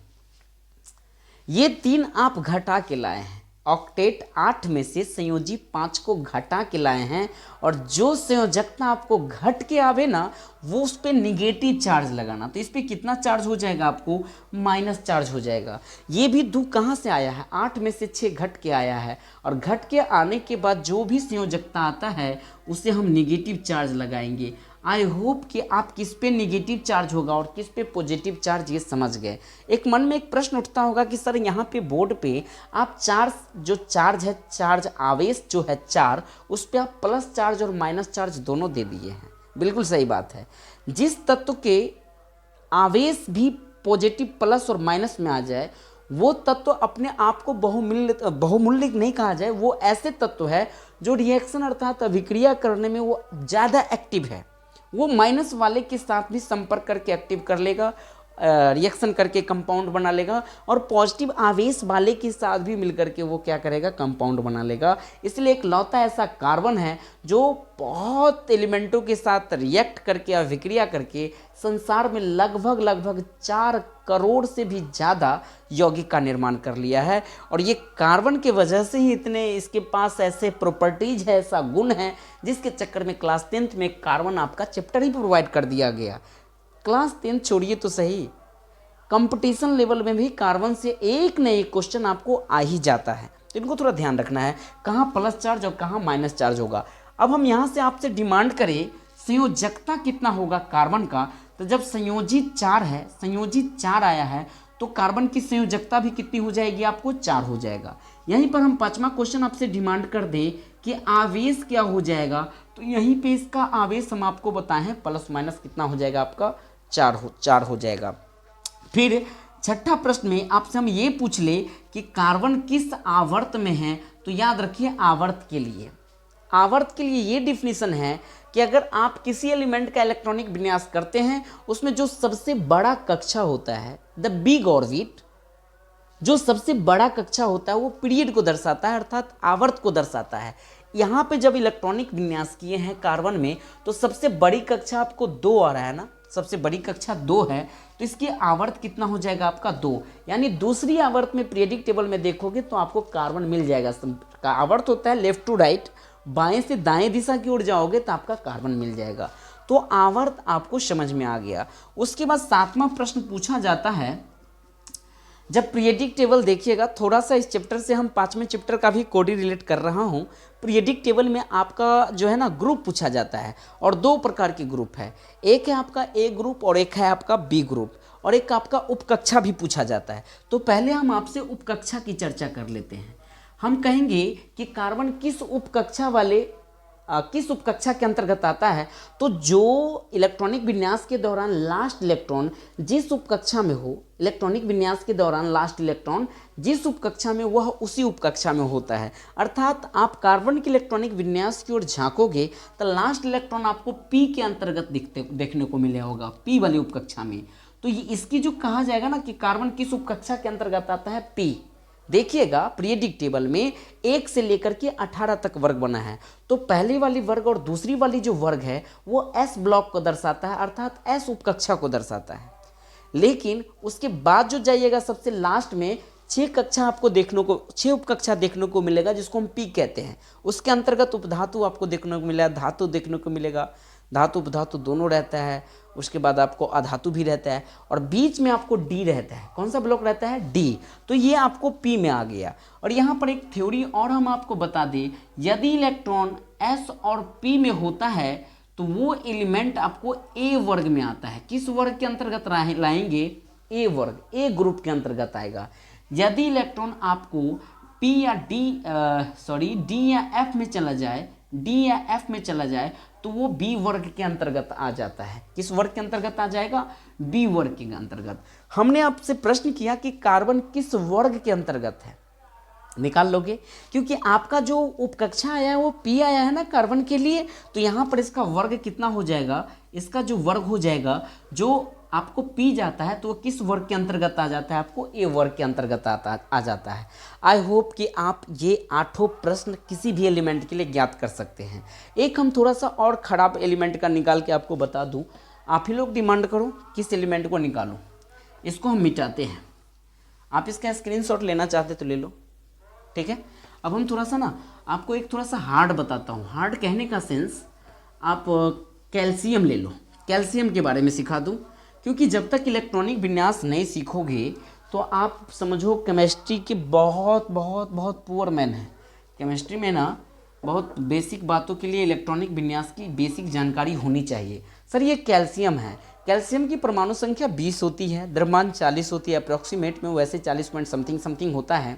ये 3 आप घटा के लाए हैं। ऑक्टेट 8 में से संयोजी 5 को घटा के लाए हैं, और जो संयोजकता आपको घट के आवे ना वो उस पर निगेटिव चार्ज लगाना। तो इस पर कितना चार्ज हो जाएगा? आपको माइनस चार्ज हो जाएगा। ये भी 2 कहाँ से आया है? 8 में से 6 घट के आया है, और घट के आने के बाद जो भी संयोजकता आता है उसे हम निगेटिव चार्ज लगाएंगे। आई होप कि आप किस पे निगेटिव चार्ज होगा और किस पे पॉजिटिव चार्ज ये समझ गए। एक मन में एक प्रश्न उठता होगा कि सर यहाँ पे बोर्ड पे आप चार्ज जो चार्ज है, चार्ज आवेश जो है 4, उस पे आप प्लस चार्ज और माइनस चार्ज दोनों दे दिए हैं। बिल्कुल सही बात है। जिस तत्व के आवेश भी पॉजिटिव प्लस और माइनस में आ जाए वो तत्व अपने आप को बहुमूल्य नहीं कहा जाए, वो ऐसे तत्व है जो रिएक्शन अर्थात अभिक्रिया करने में वो ज़्यादा एक्टिव है, वो माइनस वाले के साथ भी संपर्क करके एक्टिव कर लेगा, रिएक्शन करके कंपाउंड बना लेगा, और पॉजिटिव आवेश वाले के साथ भी मिलकर के वो क्या करेगा, कंपाउंड बना लेगा। इसलिए एक लौता ऐसा कार्बन है जो बहुत एलिमेंटों के साथ रिएक्ट करके या विक्रिया करके संसार में लगभग 4 करोड़ से भी ज़्यादा यौगिक का निर्माण कर लिया है। और ये कार्बन के वजह से ही इतने इसके पास ऐसे प्रॉपर्टीज है, ऐसा गुण है, जिसके चक्कर में क्लास 10th में कार्बन आपका चैप्टर ही प्रोवाइड कर दिया गया। क्लास 10 छोड़िए तो सही, कंपटीशन लेवल में भी कार्बन से एक न एक क्वेश्चन आपको आ ही जाता है। तो इनको थोड़ा ध्यान रखना है, कहाँ प्लस चार्ज और कहाँ माइनस चार्ज होगा। अब हम यहाँ से आपसे डिमांड करें संयोजकता कितना होगा कार्बन का, तो जब संयोजित 4 है, संयोजित 4 आया है, तो कार्बन की संयोजकता भी कितनी हो जाएगी, आपको 4 हो जाएगा। यहीं पर हम 5वां क्वेश्चन आपसे डिमांड कर दें कि आवेश क्या हो जाएगा, तो यहीं पे इसका आवेश हम आपको बताएं प्लस माइनस कितना हो जाएगा, आपका 4 हो जाएगा। फिर छठा प्रश्न में आपसे हम ये पूछ ले कि कार्बन किस आवर्त में है, तो याद रखिए आवर्त के लिए ये डिफिनीशन है कि अगर आप किसी एलिमेंट का इलेक्ट्रॉनिक विन्यास करते हैं, उसमें जो सबसे बड़ा कक्षा होता है, द बिग ऑर्बिट, जो सबसे बड़ा कक्षा होता है वो पीरियड को दर्शाता है, अर्थात आवर्त को दर्शाता है। यहाँ पे जब इलेक्ट्रॉनिक विन्यास किए हैं कार्बन में, तो सबसे बड़ी कक्षा आपको 2 आ रहा है ना, सबसे बड़ी कक्षा 2 है, तो इसकी आवर्त कितना हो जाएगा, आपका 2। यानी दूसरी आवर्त में पीरियडिक टेबल में देखोगे तो आपको कार्बन मिल जाएगा। का आवर्त होता है लेफ्ट टू राइट, बाएं से दाएं दिशा की ओर जाओगे तो आपका कार्बन मिल जाएगा। तो आवर्त आपको समझ में आ गया। उसके बाद 7वां प्रश्न पूछा जाता है, जब पीरियडिक टेबल देखिएगा, थोड़ा सा इस चैप्टर से हम 5वें चैप्टर का भी कोडी रिलेट कर रहा हूँ। पीरियडिक टेबल में आपका जो है ना ग्रुप पूछा जाता है, और 2 प्रकार के ग्रुप है, एक है आपका ए ग्रुप और एक है आपका बी ग्रुप, और एक आपका उपकक्षा भी पूछा जाता है। तो पहले हम आपसे उपकक्षा की चर्चा कर लेते हैं। हम कहेंगे कि कार्बन किस उपकक्षा के अंतर्गत आता है, तो जो इलेक्ट्रॉनिक विन्यास के दौरान लास्ट इलेक्ट्रॉन जिस उपकक्षा में हो, इलेक्ट्रॉनिक विन्यास के दौरान लास्ट इलेक्ट्रॉन जिस उपकक्षा में, वह उसी उपकक्षा में होता है। अर्थात आप कार्बन के इलेक्ट्रॉनिक विन्यास की ओर झांकोगे तो लास्ट इलेक्ट्रॉन आपको पी के अंतर्गत देखने को मिले होगा, पी वाली उपकक्षा में। तो ये इसकी जो कहा जाएगा ना कि कार्बन किस उपकक्षा के अंतर्गत आता है, पी। देखिएगा पीरियडिक टेबल में 1 से लेकर के 18 तक वर्ग बना है, तो पहली वाली वर्ग और दूसरी वाली जो वर्ग है वो एस ब्लॉक को दर्शाता है, अर्थात एस उपकक्षा को दर्शाता है। लेकिन उसके बाद जो जाइएगा सबसे लास्ट में 6 उपकक्षा देखने को मिलेगा, जिसको हम पी कहते हैं। उसके अंतर्गत उपधातु आपको देखने को मिलेगा, धातु देखने को मिलेगा, धातु उपधातु दोनों रहता है। उसके बाद आपको अधातु भी रहता है, और बीच में आपको डी रहता है। कौन सा ब्लॉक रहता है, डी। तो ये आपको पी में आ गया। और यहाँ पर एक थ्योरी और हम आपको बता दें, यदि इलेक्ट्रॉन एस और पी में होता है तो वो एलिमेंट आपको ए वर्ग में आता है। किस वर्ग के अंतर्गत लाएंगे, ए वर्ग, ए ग्रुप के अंतर्गत आएगा। यदि इलेक्ट्रॉन आपको डी या एफ में चला जाए, डी या एफ में चला जाए, तो वो बी वर्ग के अंतर्गत आ जाता है। किस वर्ग के अंतर्गत आ जाएगा, बी वर्ग के अंतर्गत। हमने आपसे प्रश्न किया कि कार्बन किस वर्ग के अंतर्गत है, निकाल लोगे, क्योंकि आपका जो उपकक्षा आया है वो पी आया है ना कार्बन के लिए। तो यहाँ पर इसका वर्ग कितना हो जाएगा, इसका जो वर्ग हो जाएगा, जो आपको पी जाता है तो वो किस वर्ग के अंतर्गत आ जाता है, आपको ए वर्ग के अंतर्गत आ जाता है। आई होप कि आप ये 8 प्रश्न किसी भी एलिमेंट के लिए ज्ञात कर सकते हैं। एक हम थोड़ा सा और खराब एलिमेंट का निकाल के आपको बता दूं, आप ही लोग डिमांड करो किस एलिमेंट को निकालो, इसको हम मिटाते हैं। आप इसका स्क्रीनशॉट लेना चाहते तो ले लो, ठीक है। अब हम थोड़ा सा ना आपको एक थोड़ा सा हार्ड बताता हूँ। हार्ड कहने का सेंस, आप कैल्शियम ले लो, कैल्शियम के बारे में सिखा दूँ, क्योंकि जब तक इलेक्ट्रॉनिक विन्यास नहीं सीखोगे तो आप समझो केमिस्ट्री के बहुत बहुत बहुत पुअर मैन है। केमिस्ट्री में ना बहुत बेसिक बातों के लिए इलेक्ट्रॉनिक विन्यास की बेसिक जानकारी होनी चाहिए। सर ये कैल्शियम है, कैल्शियम की परमाणु संख्या 20 होती है, द्रव्यमान 40 होती है, अप्रॉक्सीमेट में वैसे 40 पॉइंट समथिंग होता है,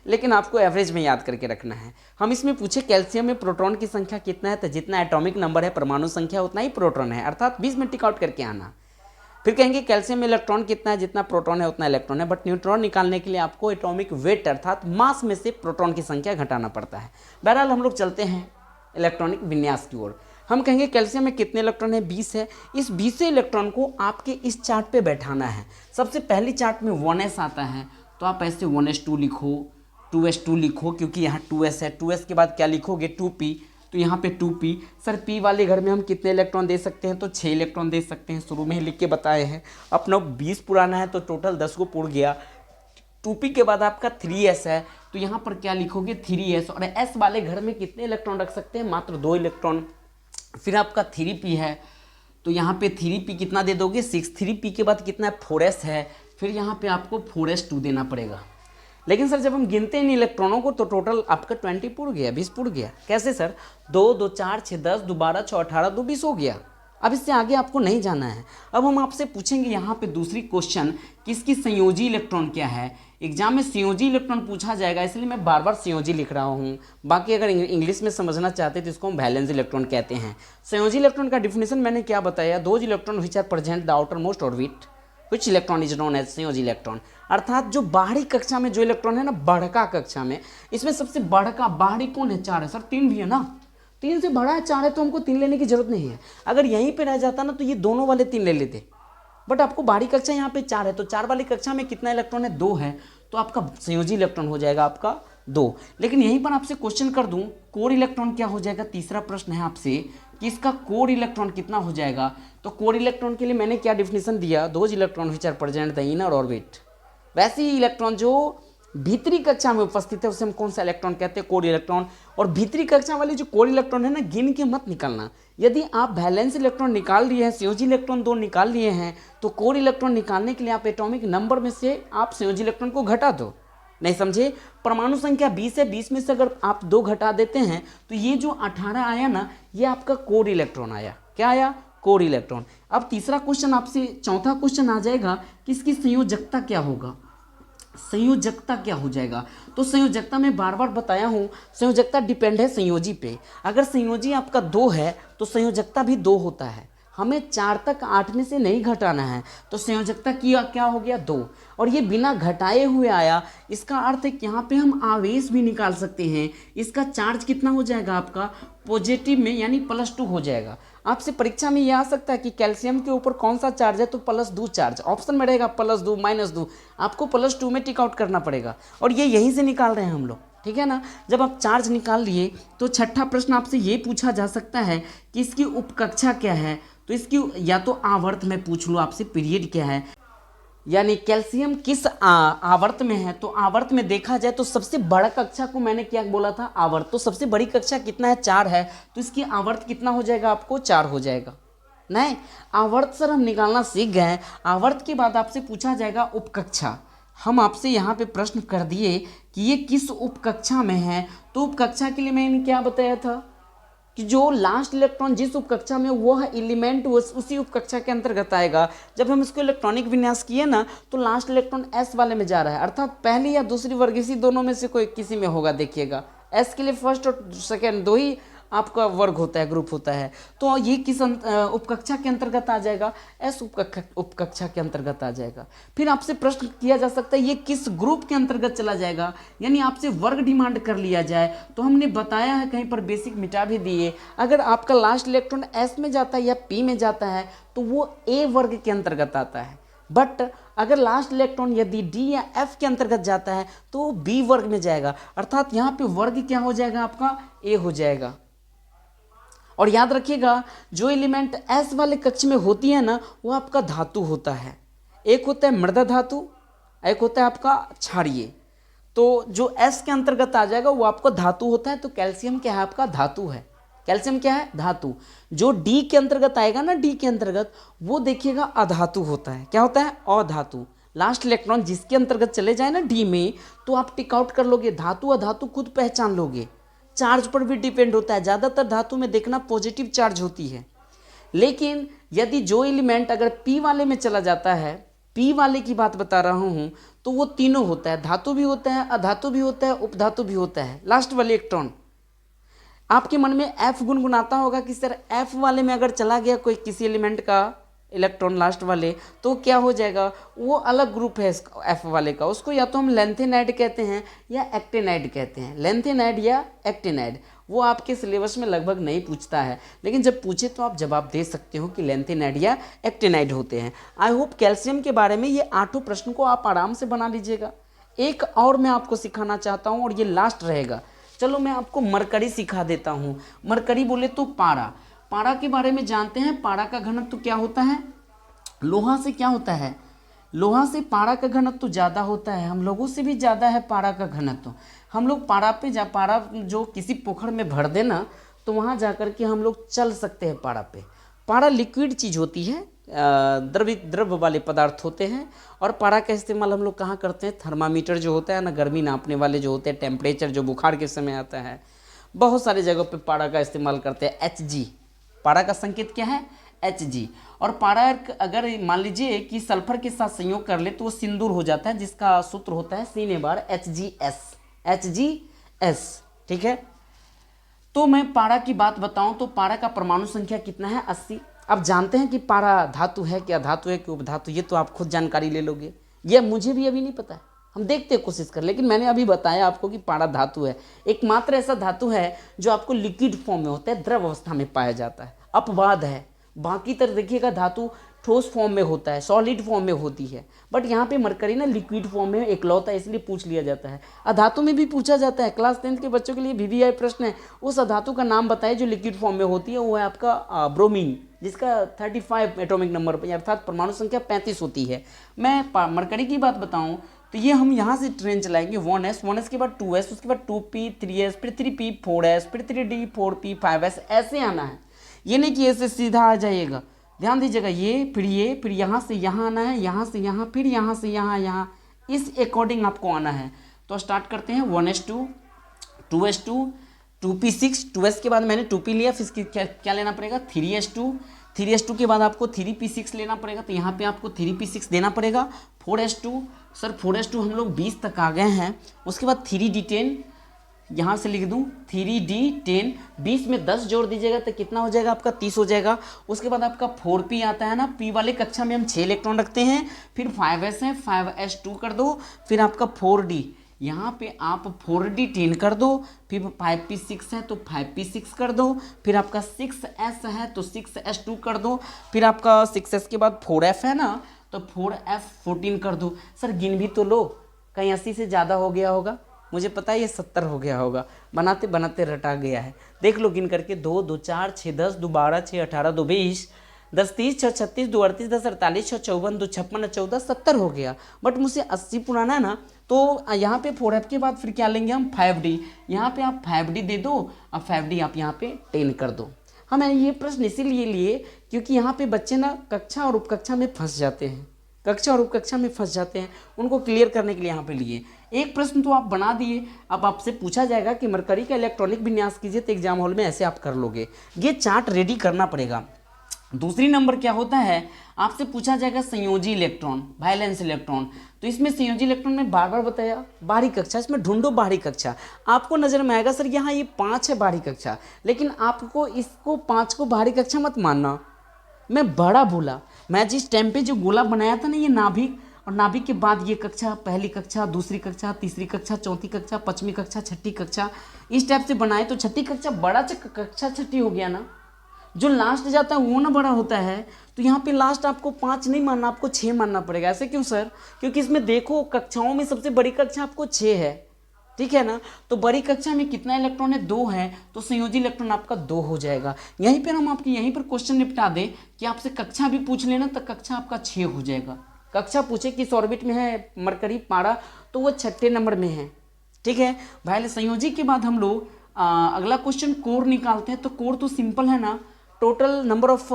लेकिन आपको एवरेज में याद करके रखना है। हम इसमें पूछे कैल्शियम में प्रोटॉन की संख्या कितना है, तो जितना एटॉमिक नंबर है परमाणु संख्या उतना ही प्रोटॉन है, अर्थात 20 में टिक आउट करके आना। फिर कहेंगे कैल्शियम में इलेक्ट्रॉन कितना है, जितना प्रोटॉन है उतना इलेक्ट्रॉन है, बट न्यूट्रॉन निकालने के लिए आपको एटॉमिक वेट अर्थात मास में से प्रोटॉन की संख्या घटाना पड़ता है। बहरहाल हम लोग चलते हैं इलेक्ट्रॉनिक विन्यास की ओर। हम कहेंगे कैल्शियम में कितने इलेक्ट्रॉन है, 20 है। इस 20 इलेक्ट्रॉन को आपके इस चार्ट पे बैठाना है। सबसे पहली चार्ट में 1s आता है, तो आप ऐसे 1s2 लिखो, 2s2 लिखो, क्योंकि यहाँ 2s है। 2s के बाद क्या लिखोगे, 2p, तो यहाँ पे 2p। सर p वाले घर में हम कितने इलेक्ट्रॉन दे सकते हैं, तो 6 इलेक्ट्रॉन दे सकते हैं, शुरू में ही लिख के बताए हैं। अपना 20 पुराना है तो टोटल 10 को पुर गया। 2p के बाद आपका 3s है, तो यहाँ पर क्या लिखोगे, 3s। और s वाले घर में कितने इलेक्ट्रॉन रख सकते हैं, मात्र 2 इलेक्ट्रॉन। फिर आपका 3p है, तो यहाँ पे 3p कितना दे दोगे, 6। 3p के बाद कितना है, 4s है। फिर यहाँ पे आपको 4s2 देना पड़ेगा। लेकिन सर जब हम गिनते हैं इन इलेक्ट्रॉनों को तो टोटल आपका 20 पुर गया, 20 पुर गया। कैसे सर, 2 2 4 6 10 2 12 6 18 2 20 हो गया। अब इससे आगे आपको नहीं जाना है। अब हम आपसे पूछेंगे यहाँ पे दूसरी क्वेश्चन कि इसकी संयोजी इलेक्ट्रॉन क्या है। एग्जाम में संयोजी इलेक्ट्रॉन पूछा जाएगा, इसलिए मैं बार बार संयोजी लिख रहा हूँ। बाकी अगर इंग्लिश में समझना चाहते तो इसको हम वैलेंस इलेक्ट्रॉन कहते हैं। संयोजी इलेक्ट्रॉन का डिफिनेशन मैंने क्या बताया, those electron which are present the outer most orbit which electron is known as संयोजी इलेक्ट्रॉन। अर्थात जो बाहरी कक्षा में जो इलेक्ट्रॉन है ना, बढ़का कक्षा में, इसमें सबसे बढ़का बाहरी कौन है, 4 है। सर 3 भी है ना, 3 से बड़ा है 4 है, तो हमको 3 लेने की जरूरत नहीं है। अगर यहीं पे रह जाता ना तो ये दोनों वाले 3 ले लेते, बट आपको बाहरी कक्षा यहाँ पे 4 है, तो 4 वाली कक्षा में कितना इलेक्ट्रॉन है, 2 है, तो आपका संयोजी इलेक्ट्रॉन हो जाएगा आपका 2। लेकिन यहीं पर आपसे क्वेश्चन कर दूं, कोर इलेक्ट्रॉन क्या हो जाएगा। तीसरा प्रश्न है आपसे कि इसका कोर इलेक्ट्रॉन कितना हो जाएगा। तो कोर इलेक्ट्रॉन के लिए मैंने क्या डिफिनेशन दिया, those electron which are present the inner orbit. वैसे ही इलेक्ट्रॉन जो भीतरी कक्षा में उपस्थित है उसे हम कौन सा इलेक्ट्रॉन कहते हैं, कोर इलेक्ट्रॉन। और भीतरी कक्षा वाली जो कोर इलेक्ट्रॉन है ना, गिन के मत निकालना। यदि आप वैलेंस इलेक्ट्रॉन निकाल लिए हैं, संयोजी इलेक्ट्रॉन 2 निकाल लिए हैं, तो कोर इलेक्ट्रॉन निकालने के लिए आप एटॉमिक नंबर में से आप संयोजी इलेक्ट्रॉन को घटा दो। नहीं समझे, परमाणु संख्या 20 है, 20 में से अगर आप 2 घटा देते हैं तो ये जो 18 आया ना, ये आपका कोर इलेक्ट्रॉन आया। क्या आया, कोर इलेक्ट्रॉन। अब तीसरा क्वेश्चन आपसे, चौथा क्वेश्चन आ जाएगा कि इसकी संयोजकता क्या होगा। संयोजकता क्या हो जाएगा, तो संयोजकता में बार बार बताया हूँ, संयोजकता डिपेंड है संयोजी पे। अगर संयोजी आपका 2 है तो संयोजकता भी 2 होता है। हमें 4 तक 8 में से नहीं घटाना है, तो संयोजकता की क्या हो गया, 2। और ये बिना घटाए हुए आया, इसका अर्थ है कि यहाँ पे हम आवेश भी निकाल सकते हैं। इसका चार्ज कितना हो जाएगा आपका, पॉजिटिव में, यानी +2 हो जाएगा। आपसे परीक्षा में यह आ सकता है कि कैल्शियम के ऊपर कौन सा चार्ज है, तो +2 चार्ज ऑप्शन में रहेगा, +2 -2, आपको +2 में टिक आउट करना पड़ेगा। और ये यहीं से निकाल रहे हैं हम लोग, ठीक है ना। जब आप चार्ज निकाल लिए तो छठा प्रश्न आपसे ये पूछा जा सकता है कि इसकी उपकक्षा क्या है। तो इसकी या तो आवर्त में पूछ लो आपसे, पीरियड क्या है, यानी कैल्शियम किस आवर्त में है। तो आवर्त में देखा जाए तो सबसे बड़ा कक्षा को मैंने क्या बोला था, आवर्त। तो सबसे बड़ी कक्षा कितना है, 4 है, तो इसकी आवर्त कितना हो जाएगा आपको, 4 हो जाएगा। नहीं, आवर्त सर हम निकालना सीख गए हैं। आवर्त के बाद आपसे पूछा जाएगा उपकक्षा। हम आपसे यहाँ पे प्रश्न कर दिए कि ये किस उपकक्षा में है। तो उपकक्षा के लिए मैंने क्या बताया था कि जो लास्ट इलेक्ट्रॉन जिस उपकक्षा में वह एलिमेंट उसी उपकक्षा के अंतर्गत आएगा। जब हम इसको इलेक्ट्रॉनिक विन्यास किए ना, तो लास्ट इलेक्ट्रॉन एस वाले में जा रहा है, अर्थात पहली या दूसरी वर्ग, इसी दोनों में से कोई किसी में होगा। देखिएगा एस के लिए फर्स्ट और सेकेंड 2 ही आपका वर्ग होता है, ग्रुप होता है। तो ये किस उपकक्षा के अंतर्गत आ जाएगा, एस उपकक्षा के अंतर्गत आ जाएगा। फिर आपसे प्रश्न किया जा सकता है ये किस ग्रुप के अंतर्गत चला जाएगा, यानी आपसे वर्ग डिमांड कर लिया जाए। तो हमने बताया है, कहीं पर बेसिक मिटा भी दिए, अगर आपका लास्ट इलेक्ट्रॉन एस में जाता है या पी में जाता है तो वो ए वर्ग के अंतर्गत आता है। बट अगर लास्ट इलेक्ट्रॉन यदि डी या एफ के अंतर्गत जाता है तो वो बी वर्ग में जाएगा, अर्थात यहाँ पे वर्ग क्या हो जाएगा आपका, ए हो जाएगा। और याद रखिएगा, जो एलिमेंट एस वाले कक्ष में होती है ना, वो आपका धातु होता है। एक होता है मृदा धातु, एक होता है आपका क्षारीय। तो जो एस के अंतर्गत आ जाएगा वो आपका धातु होता है। तो कैल्शियम क्या है, आपका धातु है। कैल्शियम क्या है, धातु। जो डी के अंतर्गत आएगा ना, डी के अंतर्गत, वो देखिएगा अधातु होता है। क्या होता है, अधातु। लास्ट इलेक्ट्रॉन जिसके अंतर्गत चले जाए ना डी में, तो आप टिक आउट कर लोगे, धातु अधातु खुद पहचान लोगे। चार्ज पर भी डिपेंड होता है, ज़्यादातर धातु में देखना पॉजिटिव चार्ज होती है। लेकिन यदि जो एलिमेंट अगर पी वाले में चला जाता है, पी वाले की बात बता रहा हूँ, तो वो तीनों होता है, धातु भी होता है, अधातु भी होता है, उपधातु भी होता है। लास्ट वाले इलेक्ट्रॉन, आपके मन में एफ गुनगुनाता होगा कि सर एफ वाले में अगर चला गया कोई किसी एलिमेंट का इलेक्ट्रॉन लास्ट वाले, तो क्या हो जाएगा, वो अलग ग्रुप है एफ वाले का, उसको या तो हम लेंथेनाइड कहते हैं या एक्टिनाइड कहते हैं। लेंथेनाइड या एक्टिनाइड वो आपके सिलेबस में लगभग नहीं पूछता है, लेकिन जब पूछे तो आप जवाब दे सकते हो कि लेंथेनाइड या एक्टिनाइड होते हैं। आई होप कैल्शियम के बारे में ये 8 प्रश्न को आप आराम से बना लीजिएगा। एक और मैं आपको सिखाना चाहता हूँ और ये लास्ट रहेगा। चलो मैं आपको मरकरी सिखा देता हूँ। मरकरी बोले तो पारा, पारा के बारे में जानते हैं। पारा का घनत्व क्या होता है, लोहा से क्या होता है, लोहा से पारा का घनत्व ज़्यादा होता है, हम लोगों से भी ज़्यादा है पारा का घनत्व। हम लोग पारा पे पारा जो किसी पोखर में भर देना तो वहाँ जा कर के हम लोग चल सकते हैं पारा पे। पारा लिक्विड चीज़ होती है, द्रव वाले पदार्थ होते हैं। और पारा का इस्तेमाल हम लोग कहाँ करते हैं, थर्मामीटर जो होता है ना, गर्मी नापने वाले जो होते हैं, टेम्परेचर जो बुखार के समय आता है, बहुत सारी जगहों पे पारा का इस्तेमाल करते हैं। Hg, पारा का संकेत क्या है, Hg। और पारा अगर मान लीजिए कि सल्फर के साथ संयोग कर ले तो वो सिंदूर हो जाता है, जिसका सूत्र होता है C HgS। ठीक है, तो मैं पारा की बात बताऊं तो पारा का परमाणु संख्या कितना है, 80। अब जानते हैं कि पारा धातु है क्या, धातु है कि उपधातु, ये तो आप खुद जानकारी ले लोगे, ये मुझे भी अभी नहीं पता है, हम देखते हैं कोशिश कर। लेकिन मैंने अभी बताया आपको कि पारा धातु है, एकमात्र ऐसा धातु है जो आपको लिक्विड फॉर्म में होता है, द्रव अवस्था में पाया जाता है। अपवाद है, बाकी तरह देखिएगा धातु ठोस फॉर्म में होता है, सॉलिड फॉर्म में होती है, बट यहाँ पे मरकरी ना लिक्विड फॉर्म में इकलौता है, इसलिए पूछ लिया जाता है। अधातु में भी पूछा जाता है, क्लास 10th के बच्चों के लिए VVI प्रश्न है, उस अधातु का नाम बताइए जो लिक्विड फॉर्म में होती है, वो है आपका ब्रोमीन, जिसका 35 एटॉमिक नंबर पर अर्थात परमाणु संख्या 35 होती है। मैं मरकरी की बात बताऊँ तो ये हम यहाँ से ट्रेन चलाएंगे 1s के बाद 2s, उसके बाद 2p 3s, फिर 3p 4s, फिर 3d 4p 5s, ऐसे आना है। ये नहीं कि ऐसे सीधा आ जाइएगा, ध्यान दीजिएगा, ये फिर यहाँ से यहाँ आना है, यहाँ से यहाँ, फिर यहाँ से यहाँ, यहाँ इस अकॉर्डिंग आपको आना है। तो स्टार्ट करते हैं 1s2 2s2 2p6, 2s के बाद मैंने 2p लिया, फिर क्या लेना पड़ेगा 3s2 के बाद आपको 3p6 लेना पड़ेगा, तो यहाँ पे आपको 3p6 देना पड़ेगा। 4s2, सर 4s2 हम लोग 20 तक आ गए हैं, उसके बाद 3d10, यहाँ से लिख दूँ 3d10, 20 में 10 जोड़ दीजिएगा तो कितना हो जाएगा आपका 30 हो जाएगा। उसके बाद आपका 4p आता है ना, p वाले कक्षा में हम 6 इलेक्ट्रॉन रखते हैं, फिर 5s है 5s2 कर दो, फिर आपका 4d, यहाँ पे आप 4d10 कर दो, फिर 5p6 है तो 5p6 कर दो, फिर आपका 6s है तो 6s2 कर दो, फिर आपका 6s के बाद 4f है ना तो 4f14 कर दो। सर गिन भी तो लो, कहीं 80 से ज़्यादा हो गया होगा, मुझे पता है ये 70 हो गया होगा, बनाते बनाते रटा गया है, देख लो गिन करके, 2 2 4 6 10 2 12 6 18 2 20 10 30 6 36 2 38 10 48 6 54 2 56 14 70 हो गया। बट मुझसे 80 पुराना है ना, तो यहाँ पे 4f के बाद फिर क्या लेंगे हम 5d, यहाँ पे आप 5d दे दो, अब 5d आप यहाँ पे 10 कर दो। हमें ये प्रश्न इसीलिए लिए क्योंकि यहाँ पे बच्चे ना कक्षा और उपकक्षा में फंस जाते हैं, कक्षा और उपकक्षा में फंस जाते हैं, उनको क्लियर करने के लिए यहाँ पे लिए। एक प्रश्न तो आप बना दिए, अब आपसे पूछा जाएगा कि मरकरी का इलेक्ट्रॉनिक विन्यास कीजिए, तो एग्जाम हॉल में ऐसे आप कर लोगे, ये चार्ट रेडी करना पड़ेगा। दूसरी नंबर क्या होता है, आपसे पूछा जाएगा संयोजी इलेक्ट्रॉन, वैलेंस इलेक्ट्रॉन, तो इसमें संयोजी इलेक्ट्रॉन में बार बार बताया बाहरी कक्षा, इसमें ढूंढो बाहरी कक्षा। आपको नजर में आएगा सर यहाँ ये 5 है बाहरी कक्षा, लेकिन आपको इसको 5 को बाहरी कक्षा मत मानना, मैं बड़ा बोला, मैं जिस टाइम पे जो गोला बनाया था ना, ये नाभिक, और नाभिक के बाद ये कक्षा, पहली कक्षा, दूसरी कक्षा, तीसरी कक्षा, चौथी कक्षा, पांचवी कक्षा, छठी कक्षा, इस टाइप से बनाए, तो छठी कक्षा बड़ा कक्षा छठी हो गया ना, जो लास्ट जाता है वो ना बड़ा होता है, तो यहाँ पे लास्ट आपको 5 नहीं मानना, आपको 6 मानना पड़ेगा। ऐसे क्यों सर, क्योंकि इसमें देखो कक्षाओं में सबसे बड़ी कक्षा आपको 6 है, ठीक है ना, तो बड़ी कक्षा में कितना इलेक्ट्रॉन है, 2 है, तो संयोजी इलेक्ट्रॉन आपका 2 हो जाएगा। यहीं पर हम आपके यहीं पर क्वेश्चन निपटा दें कि आपसे कक्षा भी पूछ लेना तो कक्षा आपका 6 हो जाएगा। कक्षा पूछे किस ऑर्बिट में है मरकरी पारा, तो वो 6ठे नंबर में है, ठीक है भाई। संयोजी के बाद हम लोग अगला क्वेश्चन कोर निकालते हैं, तो कोर तो सिंपल है ना, total number of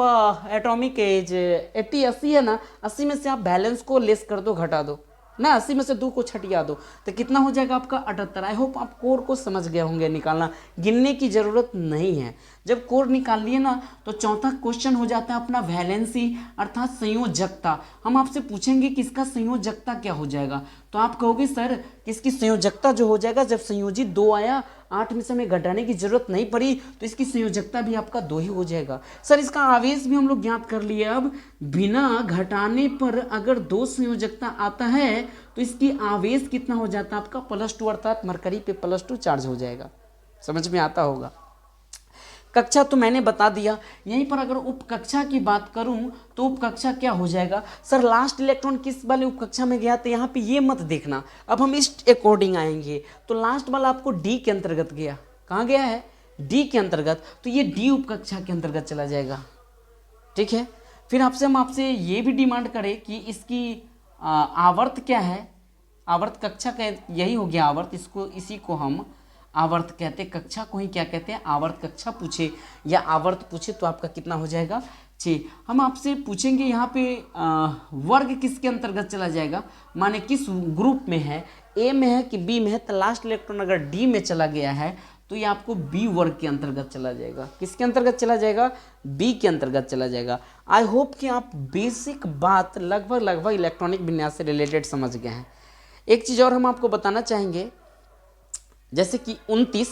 atomic as 80 है ना, 80 में से आप बैलेंस को लेस कर दो, घटा दो ना, 80 में से 2 को छटिया दो, तो कितना हो जाएगा आपका 78। आई होप आप कोर को समझ गए होंगे, निकालना गिनने की जरूरत नहीं है। जब कोर निकाल लिए ना, तो चौथा क्वेश्चन हो जाता है अपना वैलेंसी अर्थात संयोजकता। हम आपसे पूछेंगे कि इसका संयोजकता क्या हो जाएगा, तो आप कहोगे सर इसकी संयोजकता जो हो जाएगा, जब संयोजी 2 आया 8 में से हमें घटाने की जरूरत नहीं पड़ी, तो इसकी संयोजकता भी आपका 2 ही हो जाएगा। सर इसका आवेश भी हम लोग ज्ञात कर लिए। अब बिना घटाने पर अगर 2 संयोजकता आता है तो इसकी आवेश कितना हो जाता है आपका +2, अर्थात मरकरी पे +2 चार्ज हो जाएगा। समझ में आता होगा। कक्षा तो मैंने बता दिया। यहीं पर अगर उपकक्षा की बात करूं तो उपकक्षा क्या हो जाएगा, सर लास्ट इलेक्ट्रॉन किस वाले उपकक्षा में गया, तो यहाँ पे ये मत देखना, अब हम इस अकॉर्डिंग आएंगे। तो लास्ट वाला आपको डी के अंतर्गत गया, कहाँ गया है, डी के अंतर्गत, तो ये डी उपकक्षा के अंतर्गत चला जाएगा। ठीक है, फिर हम आपसे ये भी डिमांड करें कि इसकी आवर्त क्या है, आवर्त कक्षा का यही हो गया आवर्त, इसी को हम आवर्त कहते, कक्षा को ही क्या कहते हैं, आवर्त कक्षा पूछे या आवर्त पूछे तो आपका कितना हो जाएगा 6। हम आपसे पूछेंगे यहाँ पे वर्ग किसके अंतर्गत चला जाएगा, माने किस ग्रुप में है, ए में है कि बी में है। तो लास्ट इलेक्ट्रॉन अगर डी में चला गया है तो ये आपको बी वर्ग के अंतर्गत चला जाएगा। किसके अंतर्गत चला जाएगा, बी के अंतर्गत चला जाएगा। आई होप कि आप बेसिक बात लगभग इलेक्ट्रॉनिक विन्यास से रिलेटेड समझ गए हैं। एक चीज़ और हम आपको बताना चाहेंगे, जैसे कि 29,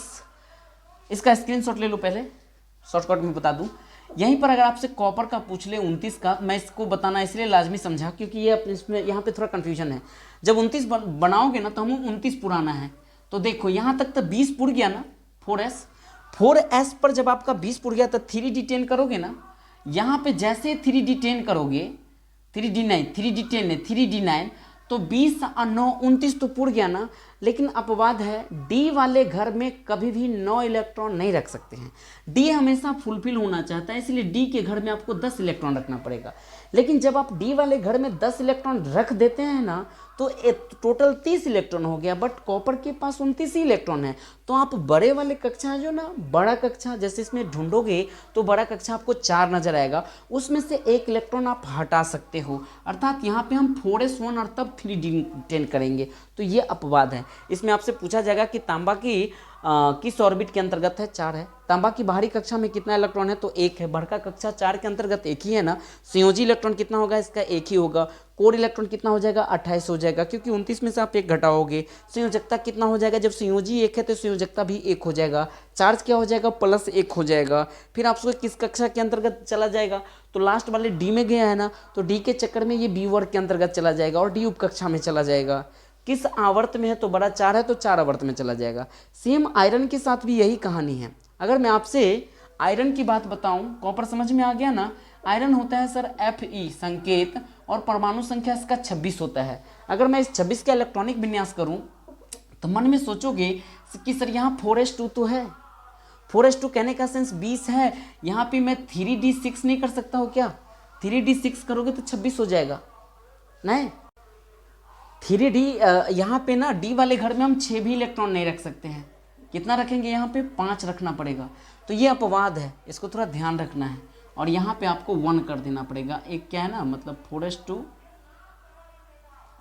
इसका स्क्रीनशॉट ले लो, पहले शॉर्टकट में बता दूं। यहीं पर अगर आपसे कॉपर का पूछ ले 29 का, मैं इसको बताना इसलिए लाजमी समझा क्योंकि ये अपने इसमें यहाँ पे थोड़ा कन्फ्यूजन है। जब 29 बनाओगे ना तो हम 29 पुराना है, तो देखो यहाँ तक तो 20 पुर गया ना, 4s पर जब आपका 20 पुर गया तो 3d10 करोगे ना, यहाँ पे जैसे 3d10 करोगे, 3d9 तो 20 और 9 29 तो पुर गया ना। लेकिन अपवाद है, डी वाले घर में कभी भी 9 इलेक्ट्रॉन नहीं रख सकते हैं। डी हमेशा फुलफिल होना चाहता है, इसलिए डी के घर में आपको 10 इलेक्ट्रॉन रखना पड़ेगा। लेकिन जब आप डी वाले घर में 10 इलेक्ट्रॉन रख देते हैं ना तो टोटल 30 इलेक्ट्रॉन हो गया, बट कॉपर के पास 29 ही इलेक्ट्रॉन है। तो आप बड़े वाले कक्षा जो ना, बड़ा कक्षा जैसे इसमें ढूंढोगे तो बड़ा कक्षा आपको 4 नजर आएगा, उसमें से 1 इलेक्ट्रॉन आप हटा सकते हो, अर्थात यहाँ पे हम 4s1 और तब 3d10 करेंगे। तो ये अपवाद है। इसमें आपसे पूछा जाएगा कि तांबा की किस ऑर्बिट के अंतर्गत है, 4 है। तांबा की बाहरी कक्षा में कितना इलेक्ट्रॉन है, तो 1 है। बड़का कक्षा 4 के अंतर्गत 1 ही है ना। संयोजी इलेक्ट्रॉन कितना होगा, इसका 1 ही होगा। कोर इलेक्ट्रॉन कितना हो जाएगा, 28 हो जाएगा, क्योंकि 29 में से आप 1 घटाओगे। संयोजकता कितना हो जाएगा, जब संयोजी 1 है तो संयोजकता भी 1 हो जाएगा। चार्ज क्या हो जाएगा, +1 हो जाएगा। फिर आपको किस कक्षा के अंतर्गत चला जाएगा, तो लास्ट वाले डी में गया है ना, तो डी के चक्कर में ये बी वर्ग के अंतर्गत चला जाएगा और डी उपकक्षा में चला जाएगा। किस आवर्त में है, तो बड़ा 4 है तो 4 आवर्त में चला जाएगा। सेम आयरन के साथ भी यही कहानी है। अगर मैं आपसे आयरन की बात बताऊं, कॉपर समझ में आ गया ना। आयरन होता है सर Fe संकेत और परमाणु संख्या इसका 26 होता है। अगर मैं इस 26 का इलेक्ट्रॉनिक विन्यास करूं तो मन में सोचोगे कि सर यहाँ 4s2 तो है, 4s2 कहने का सेंस 20 है, यहाँ पे मैं 3d6 नहीं कर सकता हूँ क्या, 3d6 करोगे तो 26 हो जाएगा। नहीं, 3d यहाँ पे ना डी वाले घर में हम 6 भी इलेक्ट्रॉन नहीं रख सकते हैं। कितना रखेंगे, यहाँ पे 5 रखना पड़ेगा। तो ये अपवाद है, इसको थोड़ा ध्यान रखना है। और यहाँ पे आपको 1 कर देना पड़ेगा। एक क्या है ना, मतलब 4s2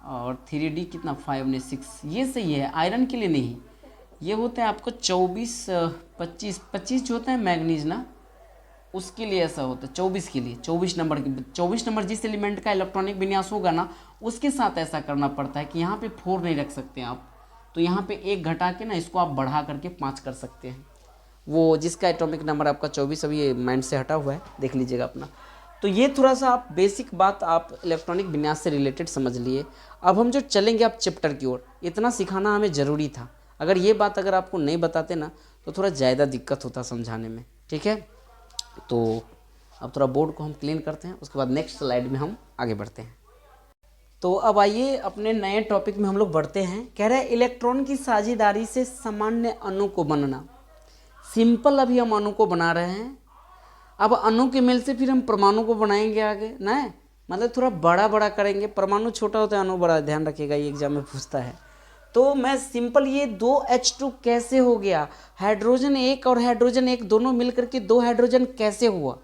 और 3d कितना 5 ने 6, ये सही है। आयरन के लिए नहीं, ये होता है आपको 24 25 जो होता है मैग्नीज ना, उसके लिए ऐसा होता है। 24 के लिए 24 नंबर जिस एलिमेंट का इलेक्ट्रॉनिक विन्यास होगा ना, उसके साथ ऐसा करना पड़ता है कि यहाँ पे 4 नहीं रख सकते आप, तो यहाँ पे 1 घटा के ना इसको आप बढ़ा करके 5 कर सकते हैं। वो जिसका एटॉमिक नंबर आपका 24 अभी माइंड से हटा हुआ है, देख लीजिएगा अपना। तो ये थोड़ा सा आप बेसिक बात आप इलेक्ट्रॉनिक विन्यास से रिलेटेड समझ लिए। अब हम जो चलेंगे आप चैप्टर की ओर, इतना सिखाना हमें ज़रूरी था। अगर ये बात अगर आपको नहीं बताते ना तो थोड़ा ज़्यादा दिक्कत होता समझाने में। ठीक है, तो अब थोड़ा बोर्ड को हम क्लीन करते हैं, उसके बाद नेक्स्ट स्लाइड में हम आगे बढ़ते हैं। तो अब आइए अपने नए टॉपिक में हम लोग बढ़ते हैं। कह रहे हैं इलेक्ट्रॉन की साझेदारी से सामान्य अणु को बनना। सिंपल अभी हम अणु को बना रहे हैं, अब अणु के मेल से फिर हम परमाणु को बनाएंगे आगे ना, मतलब थोड़ा बड़ा करेंगे। परमाणु छोटा होता है, अणु बड़ा, ध्यान रखिएगा, ये एग्जाम में पूछता है। तो मैं सिंपल ये 2H2 कैसे हो गया, हाइड्रोजन 1 और हाइड्रोजन 1 दोनों मिलकर के 2 हाइड्रोजन कैसे हुआ,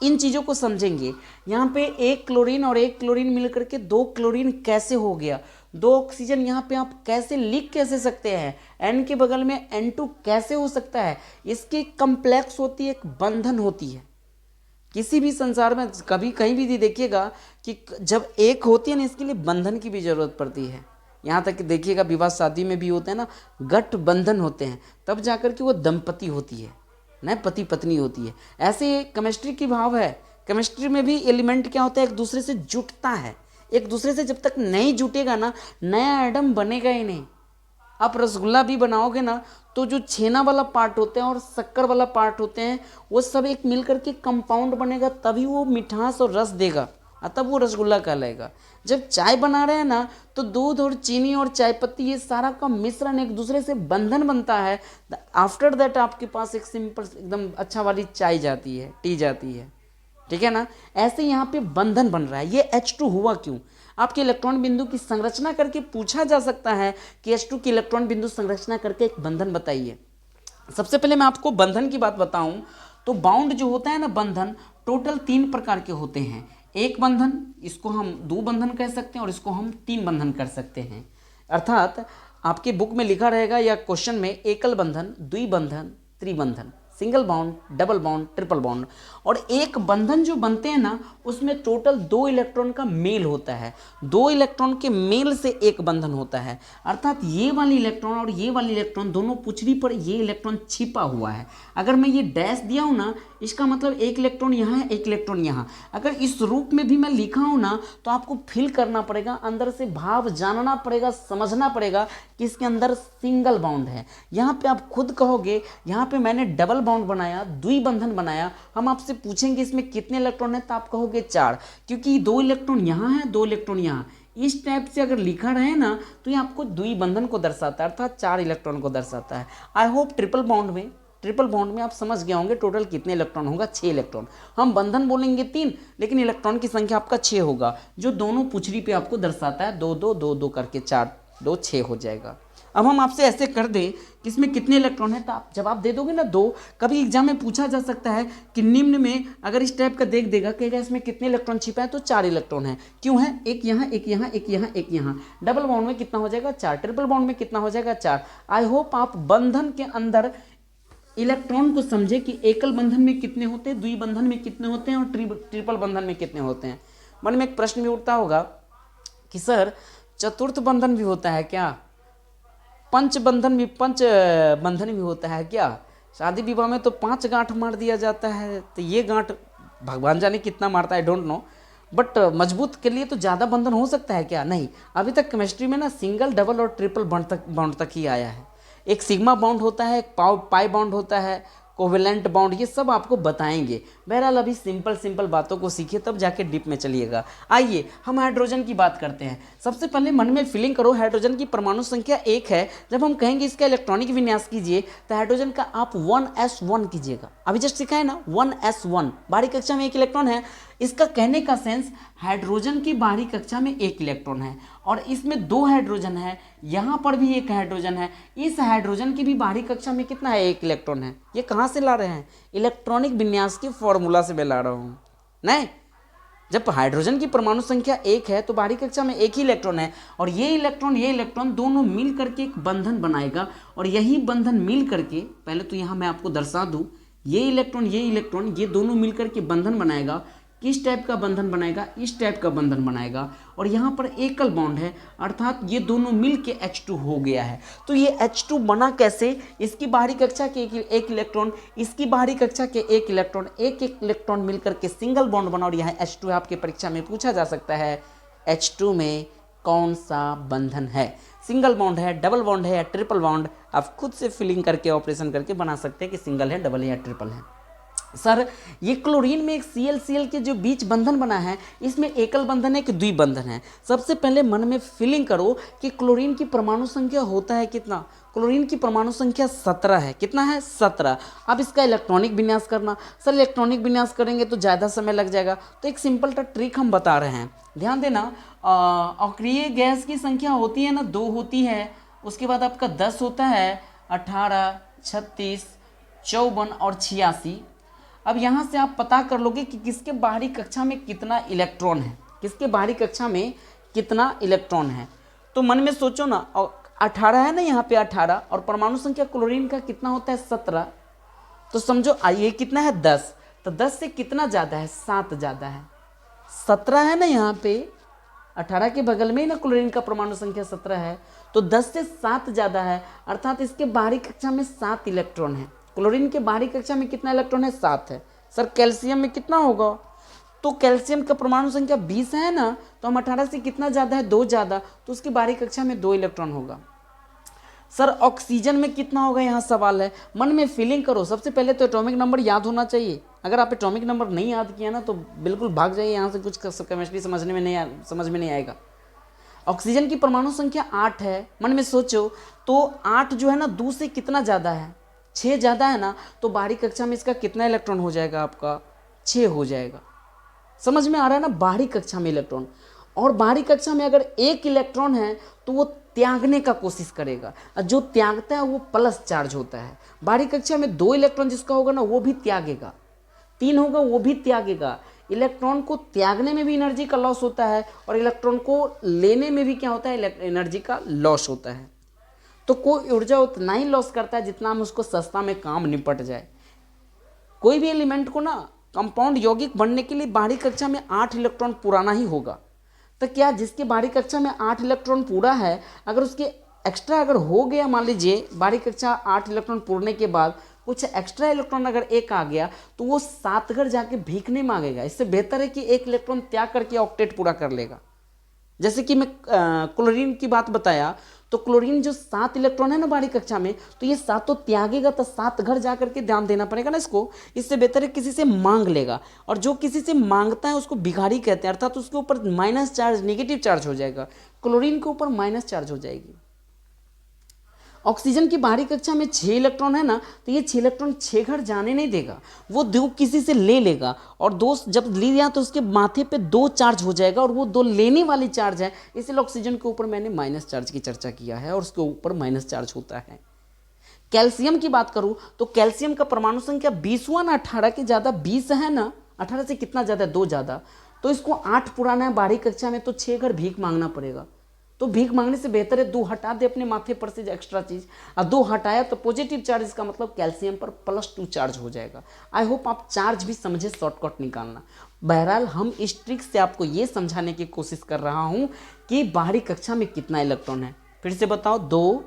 इन चीज़ों को समझेंगे। यहाँ पे 1 क्लोरीन और 1 क्लोरीन मिलकर के 2 क्लोरीन कैसे हो गया, 2 ऑक्सीजन यहाँ पे आप कैसे लिख कैसे सकते हैं, N के बगल में N2 कैसे हो सकता है। इसकी कम्प्लेक्स होती है, एक बंधन होती है। किसी भी संसार में कभी कहीं भी देखिएगा कि जब एक होती है ना, इसके लिए बंधन की भी जरूरत पड़ती है। यहाँ तक कि देखिएगा विवाह शादी में भी होते हैं ना, गठबंधन होते हैं, तब जाकर के वो दंपति होती है, न पति पत्नी होती है। ऐसे केमिस्ट्री की भाव है, केमिस्ट्री में भी एलिमेंट क्या होता है, एक दूसरे से जुटता है। एक दूसरे से जब तक नहीं जुटेगा ना, नया एटम बनेगा ही नहीं। आप रसगुल्ला भी बनाओगे ना, तो जो छेना वाला पार्ट होते हैं और शक्कर वाला पार्ट होते हैं, वो सब एक मिलकर के कंपाउंड बनेगा, तभी वो मिठास और रस देगा, तब वो रसगुल्ला कहलाएगा। जब चाय बना रहे हैं ना, तो दूध और चीनी और चाय पत्ती, ये सारा का मिश्रण एक दूसरे से बंधन बनता है। आफ्टर दैट आपके पास एक सिंपल एकदम अच्छा वाली चाय जाती है, टी जाती है, ठीक है ना। ऐसे यहाँ पे बंधन बन रहा है। ये H2 हुआ क्यों? आपके इलेक्ट्रॉन बिंदु की संरचना करके पूछा जा सकता है कि H2 की इलेक्ट्रॉन बिंदु संरचना करके एक बंधन बताइए। सबसे पहले मैं आपको बंधन की बात बताऊं तो बाउंड जो होता है ना, बंधन टोटल 3 प्रकार के होते हैं। एक बंधन, इसको हम 2 बंधन कह सकते हैं, और इसको हम 3 बंधन कर सकते हैं। अर्थात आपके बुक में लिखा रहेगा या क्वेश्चन में एकल बंधन, द्विबंधन, त्रिबंधन, single bond, double bond, triple bond. और एक बंधन जो बनते हैं ना, उसमें टोटल 2 इलेक्ट्रॉन का मेल होता है। 2 इलेक्ट्रॉन के मेल से एक बंधन होता है। अर्थात ये वाली इलेक्ट्रॉन और ये वाली इलेक्ट्रॉन दोनों पुछड़ी पर ये इलेक्ट्रॉन छिपा हुआ है। अगर मैं ये डैश दिया हूँ ना, इसका मतलब एक इलेक्ट्रॉन यहाँ है, एक इलेक्ट्रॉन यहाँ। अगर इस रूप में भी मैं लिखा हूँ ना, तो आपको फील करना पड़ेगा, अंदर से भाव जानना पड़ेगा, समझना पड़ेगा कि इसके अंदर सिंगल बॉन्ड है। यहाँ पे आप खुद कहोगे, यहाँ पे मैंने डबल बॉन्ड बनाया, द्विबंधन बनाया। हम आपसे पूछेंगे इसमें कितने इलेक्ट्रॉन है, तो आप कहोगे 4, क्योंकि 2 इलेक्ट्रॉन यहाँ है, 2 इलेक्ट्रॉन यहाँ। इस टाइप से अगर लिखा रहे ना, तो ये आपको द्विबंधन को दर्शाता है, अर्थात 4 इलेक्ट्रॉन को दर्शाता है। आई होप ट्रिपल बॉन्ड में आप समझ गए होंगे टोटल कितने इलेक्ट्रॉन होगा, 6 इलेक्ट्रॉन। हम बंधन बोलेंगे 3, लेकिन इलेक्ट्रॉन की संख्या आपका 6 होगा, जो दोनों पुछड़ी पे आपको दर्शाता है। 2 2 2 2 करके 4 2 6 हो जाएगा। अब हम आपसे ऐसे कर दें कि इसमें कितने इलेक्ट्रॉन है, तो आप जवाब दे दोगे ना 2। कभी एग्जाम में पूछा जा सकता है कि निम्न में अगर इस टाइप का देख देगा, कहेगा इसमें कितने इलेक्ट्रॉन छिपा है, तो 4 इलेक्ट्रॉन है। क्यों है? एक यहाँ, एक यहाँ, एक यहाँ, एक यहाँ। डबल बॉन्ड में कितना हो जाएगा? 4। ट्रिपल बॉन्ड में कितना हो जाएगा? 4। आई होप आप बंधन के अंदर इलेक्ट्रॉन को समझे कि एकल बंधन में कितने होते हैं, द्विबंधन में कितने होते हैं, और ट्रिपल बंधन में कितने होते हैं। मन में एक प्रश्न भी उठता होगा कि सर चतुर्थ बंधन भी होता है क्या, पंच बंधन भी होता है क्या? शादी विवाह में तो 5 गांठ मार दिया जाता है, तो ये गांठ भगवान जाने कितना मारता है, आई डोंट नो, बट मजबूत के लिए तो ज़्यादा बंधन हो सकता है क्या? नहीं, अभी तक केमिस्ट्री में ना सिंगल, डबल और ट्रिपल बॉन्ड तक ही आया है। एक सिग्मा बॉन्ड होता है, एक पाई बॉन्ड होता है, कोवेलेंट बॉन्ड, ये सब आपको बताएंगे। बहरहाल अभी सिंपल बातों को सीखिए, तब जाके डीप में चलिएगा। आइए हम हाइड्रोजन की बात करते हैं। सबसे पहले मन में फीलिंग करो, हाइड्रोजन की परमाणु संख्या 1 है। जब हम कहेंगे इसका इलेक्ट्रॉनिक विन्यास कीजिए, तो हाइड्रोजन का आप 1s1 कीजिएगा। अभी जस्ट सिखाए ना 1s1, बाहरी कक्षा में 1 इलेक्ट्रॉन है। इसका कहने का सेंस, हाइड्रोजन की बाहरी कक्षा में 1 इलेक्ट्रॉन है, और इसमें 2 हाइड्रोजन है, यहाँ पर भी 1 हाइड्रोजन है। इस हाइड्रोजन की भी बाहरी कक्षा में कितना है? 1 इलेक्ट्रॉन है। ये कहाँ से ला रहे हैं? इलेक्ट्रॉनिक विन्यास की फॉर्मूला से मैं ला रहा हूँ। नहीं, जब हाइड्रोजन की परमाणु संख्या 1 है, तो बाहरी कक्षा में 1 ही इलेक्ट्रॉन है, और ये इलेक्ट्रॉन दोनों मिल करके एक बंधन बनाएगा। और यही बंधन मिल करके, पहले तो यहाँ मैं आपको दर्शा दूँ, ये इलेक्ट्रॉन ये दोनों मिल करके बंधन बनाएगा। किस टाइप का बंधन बनाएगा? इस टाइप का बंधन बनाएगा। और यहाँ पर एकल बॉन्ड है, अर्थात ये दोनों मिल के H2 हो गया है। तो ये H2 बना कैसे? इसकी बाहरी कक्षा के 1 इलेक्ट्रॉन, इसकी बाहरी कक्षा के 1 इलेक्ट्रॉन, एक इलेक्ट्रॉन मिलकर के सिंगल बॉन्ड बना, और यहाँ H2 आपके परीक्षा में पूछा जा सकता है, H2 में कौन सा बंधन है? सिंगल बॉन्ड है, डबल बॉन्ड है या ट्रिपल बॉन्ड? आप खुद से फिलिंग करके, ऑपरेशन करके बना सकते हैं कि सिंगल है, डबल है या ट्रिपल है। सर ये क्लोरीन में एक Cl के जो बीच बंधन बना है, इसमें एकल बंधन है कि द्विबंधन है? सबसे पहले मन में फीलिंग करो कि क्लोरीन की परमाणु संख्या होता है कितना? क्लोरीन की परमाणु संख्या 17 है। कितना है? 17। अब इसका इलेक्ट्रॉनिक विन्यास करना। सर इलेक्ट्रॉनिक विन्यास करेंगे तो ज़्यादा समय लग जाएगा, तो एक सिंपल सा ट्रिक हम बता रहे हैं, ध्यान देना। अक्रिय गैस की संख्या होती है ना, 2 होती है, उसके बाद आपका 10 होता है, 18, 36, 54 और 86। अब यहाँ से आप पता कर लोगे कि किसके बाहरी कक्षा में कितना इलेक्ट्रॉन है, किसके बाहरी कक्षा में कितना इलेक्ट्रॉन है। तो मन में सोचो ना, 18 है ना यहाँ पे 18, और परमाणु संख्या क्लोरीन का कितना होता है? 17। तो समझो ये कितना है? 10। तो 10 से कितना ज़्यादा है? 7 ज़्यादा है। 17 है ना यहाँ पे, 18 के बगल में ही ना क्लोरीन का परमाणु संख्या 17 है, तो 10 से 7 ज़्यादा है, अर्थात इसके बाहरी कक्षा में 7 इलेक्ट्रॉन है। क्लोरीन के बाहरी कक्षा में कितना इलेक्ट्रॉन है? 7 है। सर कैल्शियम में कितना होगा? तो कैल्शियम का परमाणु संख्या 20 है ना, तो हम 18 से कितना ज़्यादा है? 2 ज़्यादा, तो उसकी बाहरी कक्षा में 2 इलेक्ट्रॉन होगा। सर ऑक्सीजन में कितना होगा, यहाँ सवाल है। मन में फीलिंग करो, सबसे पहले तो एटॉमिक नंबर याद होना चाहिए। अगर आप एटॉमिक नंबर नहीं याद किया ना तो बिल्कुल भाग जाइए यहाँ से, कुछ केमिस्ट्री समझ में नहीं आएगा। ऑक्सीजन की परमाणु संख्या 8 है, मन में सोचो, तो 8 जो है ना 2 से कितना ज़्यादा है? 6 ज़्यादा है ना, तो बाहरी कक्षा में इसका कितना इलेक्ट्रॉन हो जाएगा आपका? 6 हो जाएगा। समझ में आ रहा है ना, बाहरी कक्षा में इलेक्ट्रॉन। और बाहरी कक्षा में अगर 1 इलेक्ट्रॉन है तो वो त्यागने का कोशिश करेगा, और जो त्यागता है वो प्लस चार्ज होता है। बाहरी कक्षा में 2 इलेक्ट्रॉन जिसका होगा ना वो भी त्यागेगा, 3 होगा वो भी त्यागेगा। इलेक्ट्रॉन को त्यागने में भी एनर्जी का लॉस होता है और इलेक्ट्रॉन को लेने में भी क्या होता है? एनर्जी का लॉस होता है। तो कोई ऊर्जा उतना ही लॉस करता है जितना हम उसको सस्ता में काम निपट जाए। कोई भी एलिमेंट को ना कंपाउंड यौगिक बनने के लिए बाहरी कक्षा में 8 इलेक्ट्रॉन पुराना ही होगा। तो क्या जिसके बाहरी कक्षा में 8 इलेक्ट्रॉन पूरा है, अगर उसके एक्स्ट्रा अगर हो गया, मान लीजिए बाहरी कक्षा 8 इलेक्ट्रॉन पूरने के बाद कुछ एक्स्ट्रा इलेक्ट्रॉन अगर एक आ गया, तो वो 7 घर जाके भीख नहीं मांगेगा। इससे बेहतर है कि 1 इलेक्ट्रॉन त्याग करके ऑक्टेट पूरा कर लेगा। जैसे कि मैं क्लोरीन की बात बताया, तो क्लोरीन जो 7 इलेक्ट्रॉन है ना बाहरी कक्षा में, तो ये 7 तो त्यागेगा, तो 7 घर जा करके ध्यान देना पड़ेगा ना इसको। इससे बेहतर है किसी से मांग लेगा, और जो किसी से मांगता है उसको भिखारी कहते हैं, अर्थात उसके ऊपर माइनस चार्ज, नेगेटिव चार्ज हो जाएगा। क्लोरीन के ऊपर माइनस चार्ज हो जाएगी। ऑक्सीजन की बाहरी कक्षा में 6 इलेक्ट्रॉन है ना, तो ये 6 इलेक्ट्रॉन 6 घर जाने नहीं देगा, वो 2 किसी से ले लेगा, और 2 जब ले लिया तो उसके माथे पे 2 चार्ज हो जाएगा, और वो 2 लेने वाली चार्ज है। इसलिए ऑक्सीजन के ऊपर मैंने माइनस चार्ज की चर्चा किया है, और उसके ऊपर माइनस चार्ज होता है। कैल्शियम की बात करूं तो कैल्शियम का परमाणु संख्या 20 हुआ ना, 18 के ज़्यादा 20 है ना, 18 से कितना ज़्यादा? 2 ज़्यादा, तो इसको 8 पुराना है बाहरी कक्षा में, तो 6 घर भीख मांगना पड़ेगा। तो भीख मांगने से बेहतर है 2 हटा दे अपने माथे पर से एक्स्ट्रा चीज़, और 2 हटाया तो पॉजिटिव चार्ज, इसका मतलब कैल्शियम पर +2 चार्ज हो जाएगा। आई होप आप चार्ज भी समझे, शॉर्टकट निकालना। बहरहाल हम इस ट्रिक से आपको ये समझाने की कोशिश कर रहा हूँ कि बाहरी कक्षा में कितना इलेक्ट्रॉन है। फिर से बताओ, 2,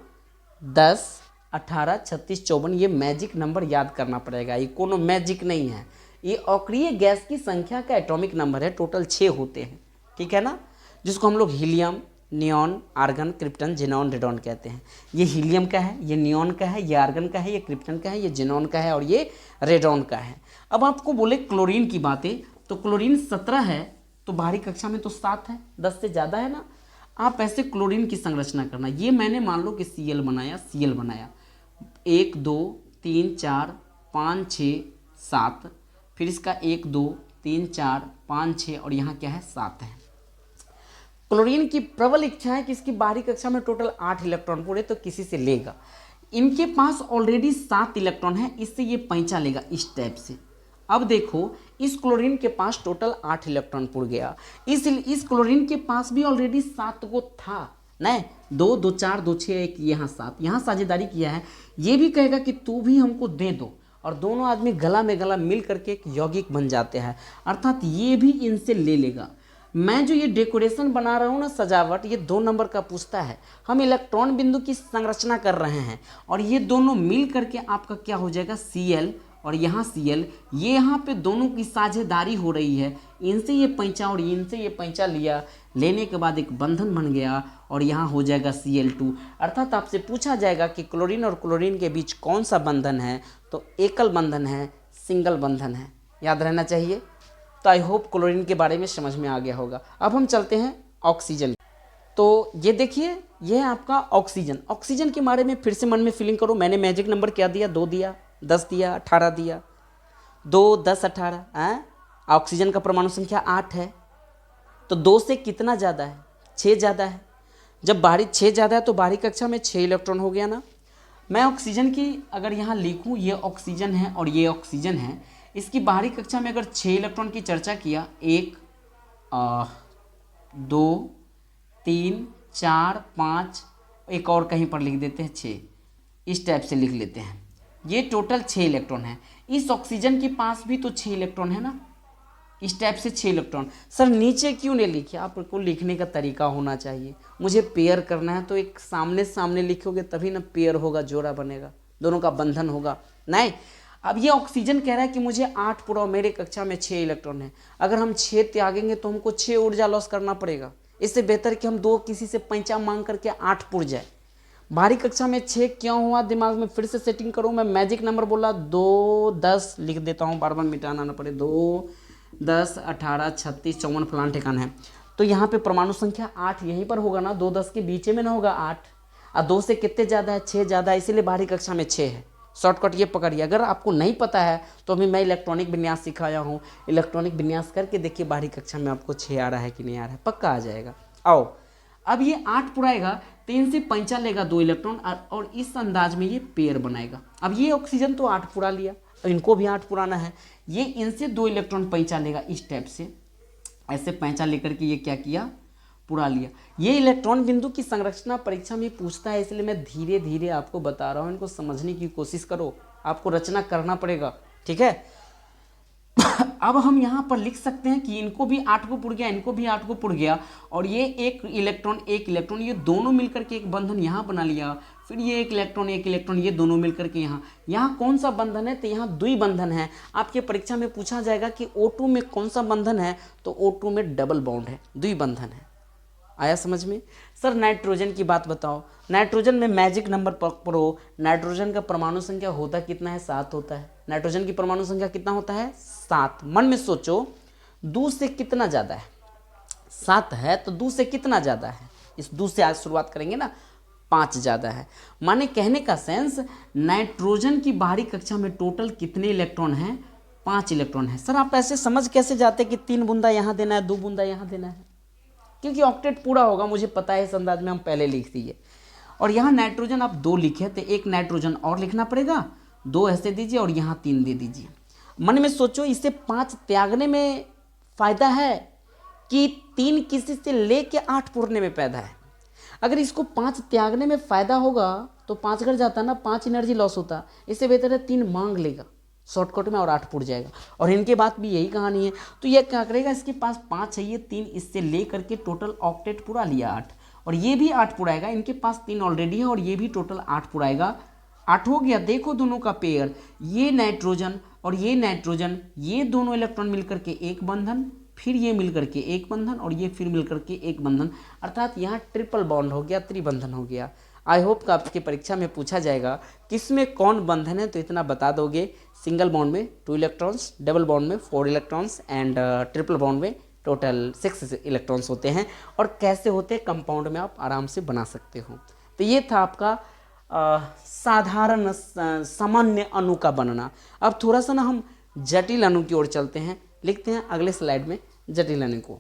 10, 18, 36, 54, ये मैजिक नंबर याद करना पड़ेगा। ये कोनो मैजिक नहीं है, ये अक्रिय गैस की संख्या का एटॉमिक नंबर है। टोटल 6 होते हैं, ठीक है ना, जिसको हम लोग helium, neon, argon, krypton, xenon, radon कहते हैं। ये हीलियम का है, ये नियॉन का है, ये आर्गन का है, ये क्रिप्टन का है, ये जेनॉन का है, और ये रेडॉन का है। अब आपको बोले क्लोरीन की बातें, तो क्लोरीन 17 है, तो बाहरी कक्षा में तो 7 है, 10 से ज़्यादा है ना। आप ऐसे क्लोरीन की संरचना करना। ये मैंने मान लो कि Cl बनाया, 1, 2, 3, 4, 5, 6, 7, फिर इसका 1, 2, 3, 4, 5, 6, और यहाँ क्या है? 7 है। क्लोरीन की प्रबल इच्छा है कि इसकी बाहरी कक्षा में टोटल 8 इलेक्ट्रॉन पूरे, तो किसी से लेगा। इनके पास ऑलरेडी 7 इलेक्ट्रॉन है, इससे ये पैंचा लेगा इस टाइप से। अब देखो, इस क्लोरीन के पास टोटल 8 इलेक्ट्रॉन पुर गया, इस क्लोरीन के पास भी ऑलरेडी 7 को था नहीं, 2, 2, 4, 2, 6, 1, यहाँ 7, यहाँ साझेदारी किया है। ये भी कहेगा कि तू भी हमको दे दो, और दोनों आदमी गला में गला मिल करके एक यौगिक बन जाते हैं, अर्थात ये भी इनसे ले लेगा। मैं जो ये डेकोरेशन बना रहा हूँ ना, सजावट, ये 2 नंबर का पूछता है। हम इलेक्ट्रॉन बिंदु की संरचना कर रहे हैं, और ये दोनों मिल करके आपका क्या हो जाएगा? Cl, और यहाँ Cl, ये यहाँ पे दोनों की साझेदारी हो रही है। इनसे ये पैंचा और इनसे ये पैंचा लिया, लेने के बाद एक बंधन बन गया, और यहाँ हो जाएगा Cl2। अर्थात आपसे पूछा जाएगा कि क्लोरीन और क्लोरीन के बीच कौन सा बंधन है, तो एकल बंधन है, सिंगल बंधन है, याद रहना चाहिए। तो आई होप क्लोरीन के बारे में समझ में आ गया होगा। अब हम चलते हैं ऑक्सीजन। तो ये देखिए, ये है आपका ऑक्सीजन। ऑक्सीजन के बारे में फिर से मन में फीलिंग करो। मैंने मैजिक नंबर क्या दिया? 2 दिया, 10 दिया, 18 दिया। 2, 10, 18 है। ऑक्सीजन का परमाणु संख्या 8 है, तो 2 से कितना ज़्यादा है? 6 ज़्यादा है। जब बाहरी 6 ज़्यादा है तो बाहरी कक्षा में 6 इलेक्ट्रॉन हो गया ना। मैं ऑक्सीजन की अगर यहाँ लिखूँ, ये ऑक्सीजन है और ये ऑक्सीजन है, इसकी बाहरी कक्षा में अगर 6 इलेक्ट्रॉन की चर्चा किया, 1, 2, 3, 4, 5, एक और कहीं पर लिख देते हैं 6, इस टाइप से लिख लेते हैं। ये टोटल 6 इलेक्ट्रॉन है। इस ऑक्सीजन के पास भी तो 6 इलेक्ट्रॉन है ना, इस टाइप से 6 इलेक्ट्रॉन। सर नीचे क्यों नहीं लिखे? आपको लिखने का तरीका होना चाहिए। मुझे पेयर करना है तो एक सामने सामने लिखोगे तभी ना पेयर होगा, जोड़ा बनेगा, दोनों का बंधन होगा। नहीं, अब ये ऑक्सीजन कह रहा है कि मुझे 8 पूरा, मेरे कक्षा में 6 इलेक्ट्रॉन है। अगर हम 6 त्यागेंगे तो हमको 6 ऊर्जा लॉस करना पड़ेगा। इससे बेहतर कि हम 2 किसी से पैंचा मांग करके 8 पुर जाए। बाहरी कक्षा में 6 क्यों हुआ, दिमाग में फिर से सेटिंग करो। मैं मैजिक नंबर बोला 2 10 लिख देता हूँ, बार बार मिटाना ना पड़े। 2 10 18 36 54 फलान ठिकाना है। तो यहाँ पे परमाणु संख्या 8 यहीं पर होगा ना, 2 10 के बीच में ना होगा 8। और 2 से कितने ज़्यादा है? 6 ज़्यादा है, इसीलिए बाहरी कक्षा में 6 है। शॉर्टकट ये पकड़िए। अगर आपको नहीं पता है तो अभी मैं इलेक्ट्रॉनिक विन्यास सिखाया हूँ, इलेक्ट्रॉनिक विन्यास करके देखिए बाहरी कक्षा में आपको 6 आ रहा है कि नहीं आ रहा है, पक्का आ जाएगा। आओ, अब ये 8 पुराएगा, 3 से पैंचा लेगा 2 इलेक्ट्रॉन और इस अंदाज में ये पेयर बनाएगा। अब ये ऑक्सीजन तो 8 पुरा लिया, इनको भी 8 पुराना है। ये इनसे 2 इलेक्ट्रॉन पैंचा लेगा इस टाइप से, ऐसे पैंचा लेकर के ये क्या किया, पुरा लिया। ये इलेक्ट्रॉन बिंदु की संरचना परीक्षा में पूछता है, इसलिए मैं धीरे धीरे आपको बता रहा हूँ। इनको समझने की कोशिश करो, आपको रचना करना पड़ेगा, ठीक है। अब हम यहाँ पर लिख सकते हैं कि इनको भी 8 को पुर गया, इनको भी 8 को पुर गया, और ये एक इलेक्ट्रॉन ये दोनों मिलकर के एक बंधन यहाँ बना लिया। फिर ये एक इलेक्ट्रॉन ये दोनों मिलकर के यहाँ कौन सा बंधन है? तो यहाँ द्विबंधन है। आपके परीक्षा में पूछा जाएगा कि O2 में कौन सा बंधन है, तो O2 में डबल बॉन्ड है, द्विबंधन है। आया समझ में? सर नाइट्रोजन की बात बताओ। नाइट्रोजन में मैजिक नंबर पढ़ो। नाइट्रोजन का परमाणु संख्या होता कितना है? 7 होता है। नाइट्रोजन की परमाणु संख्या कितना होता है? 7। मन में सोचो, 2 से कितना ज़्यादा है? 7 है तो 2 से कितना ज़्यादा है? इस 2 से आज शुरुआत करेंगे ना, 5 ज़्यादा है। माने कहने का सेंस, नाइट्रोजन की बाहरी कक्षा में टोटल कितने इलेक्ट्रॉन हैं? 5 इलेक्ट्रॉन है। सर आप ऐसे समझ कैसे जाते कि 3 बूंदा यहाँ देना है, 2 बूंदा यहाँ देना है? क्योंकि ऑक्टेट पूरा होगा, मुझे पता है, इस अंदाज में हम पहले लिख दिए। और यहाँ नाइट्रोजन आप 2 लिखे तो एक नाइट्रोजन और लिखना पड़ेगा, 2 ऐसे दीजिए और यहाँ 3 दे दीजिए। मन में सोचो, इसे 5 त्यागने में फ़ायदा है कि 3 किसी से लेके 8 पुरने में पैदा है। अगर इसको 5 त्यागने में फ़ायदा होगा तो 5 घट जाता ना, 5 एनर्जी लॉस होता। इससे बेहतर है 3 मांग लेगा शॉर्टकट में और 8 पुर जाएगा। और इनके बात भी यही कहानी है। तो ये क्या करेगा, इसके पास 5 चाहिए, 3 इससे ले करके टोटल ऑक्टेट पूरा लिया 8, और ये भी 8 पुराएगा। इनके पास 3 ऑलरेडी है और ये भी टोटल 8 पुराएगा। 8 हो गया। देखो दोनों का पेयर, ये नाइट्रोजन और ये नाइट्रोजन, ये दोनों इलेक्ट्रॉन मिलकर के एक बंधन, फिर ये मिलकर के एक बंधन और ये फिर मिलकर के एक बंधन, अर्थात यहाँ ट्रिपल बॉन्ड हो गया, त्रिबंधन हो गया। आई होप कि आपकी परीक्षा में पूछा जाएगा किसमें कौन बंधन है, तो इतना बता दोगे। सिंगल बॉन्ड में 2 इलेक्ट्रॉन्स, डबल बॉन्ड में 4 इलेक्ट्रॉन्स एंड ट्रिपल बॉन्ड में टोटल 6 इलेक्ट्रॉन्स होते हैं। और कैसे होते हैं कंपाउंड में आप आराम से बना सकते हो। तो ये था आपका साधारण सामान्य अणु का बनना। अब थोड़ा सा ना हम जटिल अणु की ओर चलते हैं, लिखते हैं अगले स्लाइड में जटिल अणु को।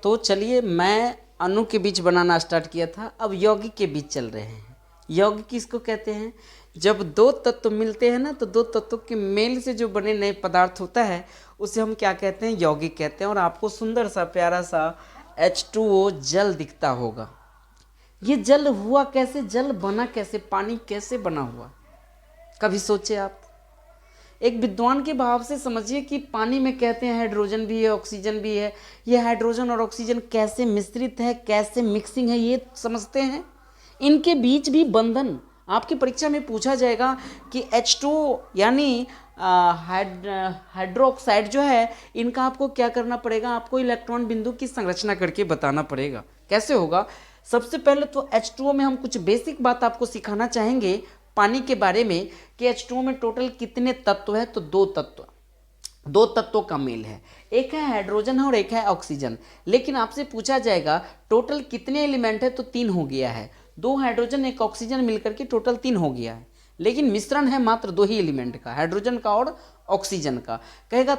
तो चलिए, मैं अणु के बीच बनाना स्टार्ट किया था, अब यौगिक के बीच चल रहे हैं। यौगिक किसको कहते हैं? जब 2 तत्व मिलते हैं ना, तो 2 तत्वों के मेल से जो बने नए पदार्थ होता है उसे हम क्या कहते हैं? यौगिक कहते हैं। और आपको सुंदर सा प्यारा सा H2O जल दिखता होगा। ये जल हुआ कैसे? जल बना कैसे? पानी कैसे बना हुआ? कभी सोचे आप? एक विद्वान के भाव से समझिए कि पानी में कहते हैं हाइड्रोजन भी है, ऑक्सीजन भी है। ये हाइड्रोजन और ऑक्सीजन कैसे मिश्रित है, कैसे मिक्सिंग है, ये समझते हैं। इनके बीच भी बंधन आपकी परीक्षा में पूछा जाएगा कि H2O यानी हाइड्रोक्साइड जो है, इनका आपको क्या करना पड़ेगा? आपको इलेक्ट्रॉन बिंदु की संरचना करके बताना पड़ेगा। कैसे होगा? सबसे पहले तो H2O में हम कुछ बेसिक बात आपको सिखाना चाहेंगे पानी के बारे में कि H2O में टोटल कितने तत्व है। तो 2 तत्वों का मेल है, एक है हाइड्रोजन और एक है ऑक्सीजन। लेकिन आपसे पूछा जाएगा टोटल कितने एलिमेंट है, तो 3 हो गया है। 2 हाइड्रोजन 1 ऑक्सीजन मिलकर के टोटल 3 हो गया है। लेकिन मिश्रण है मात्र 2 ही एलिमेंट का, हाइड्रोजन का और ऑक्सीजन का। कहेगा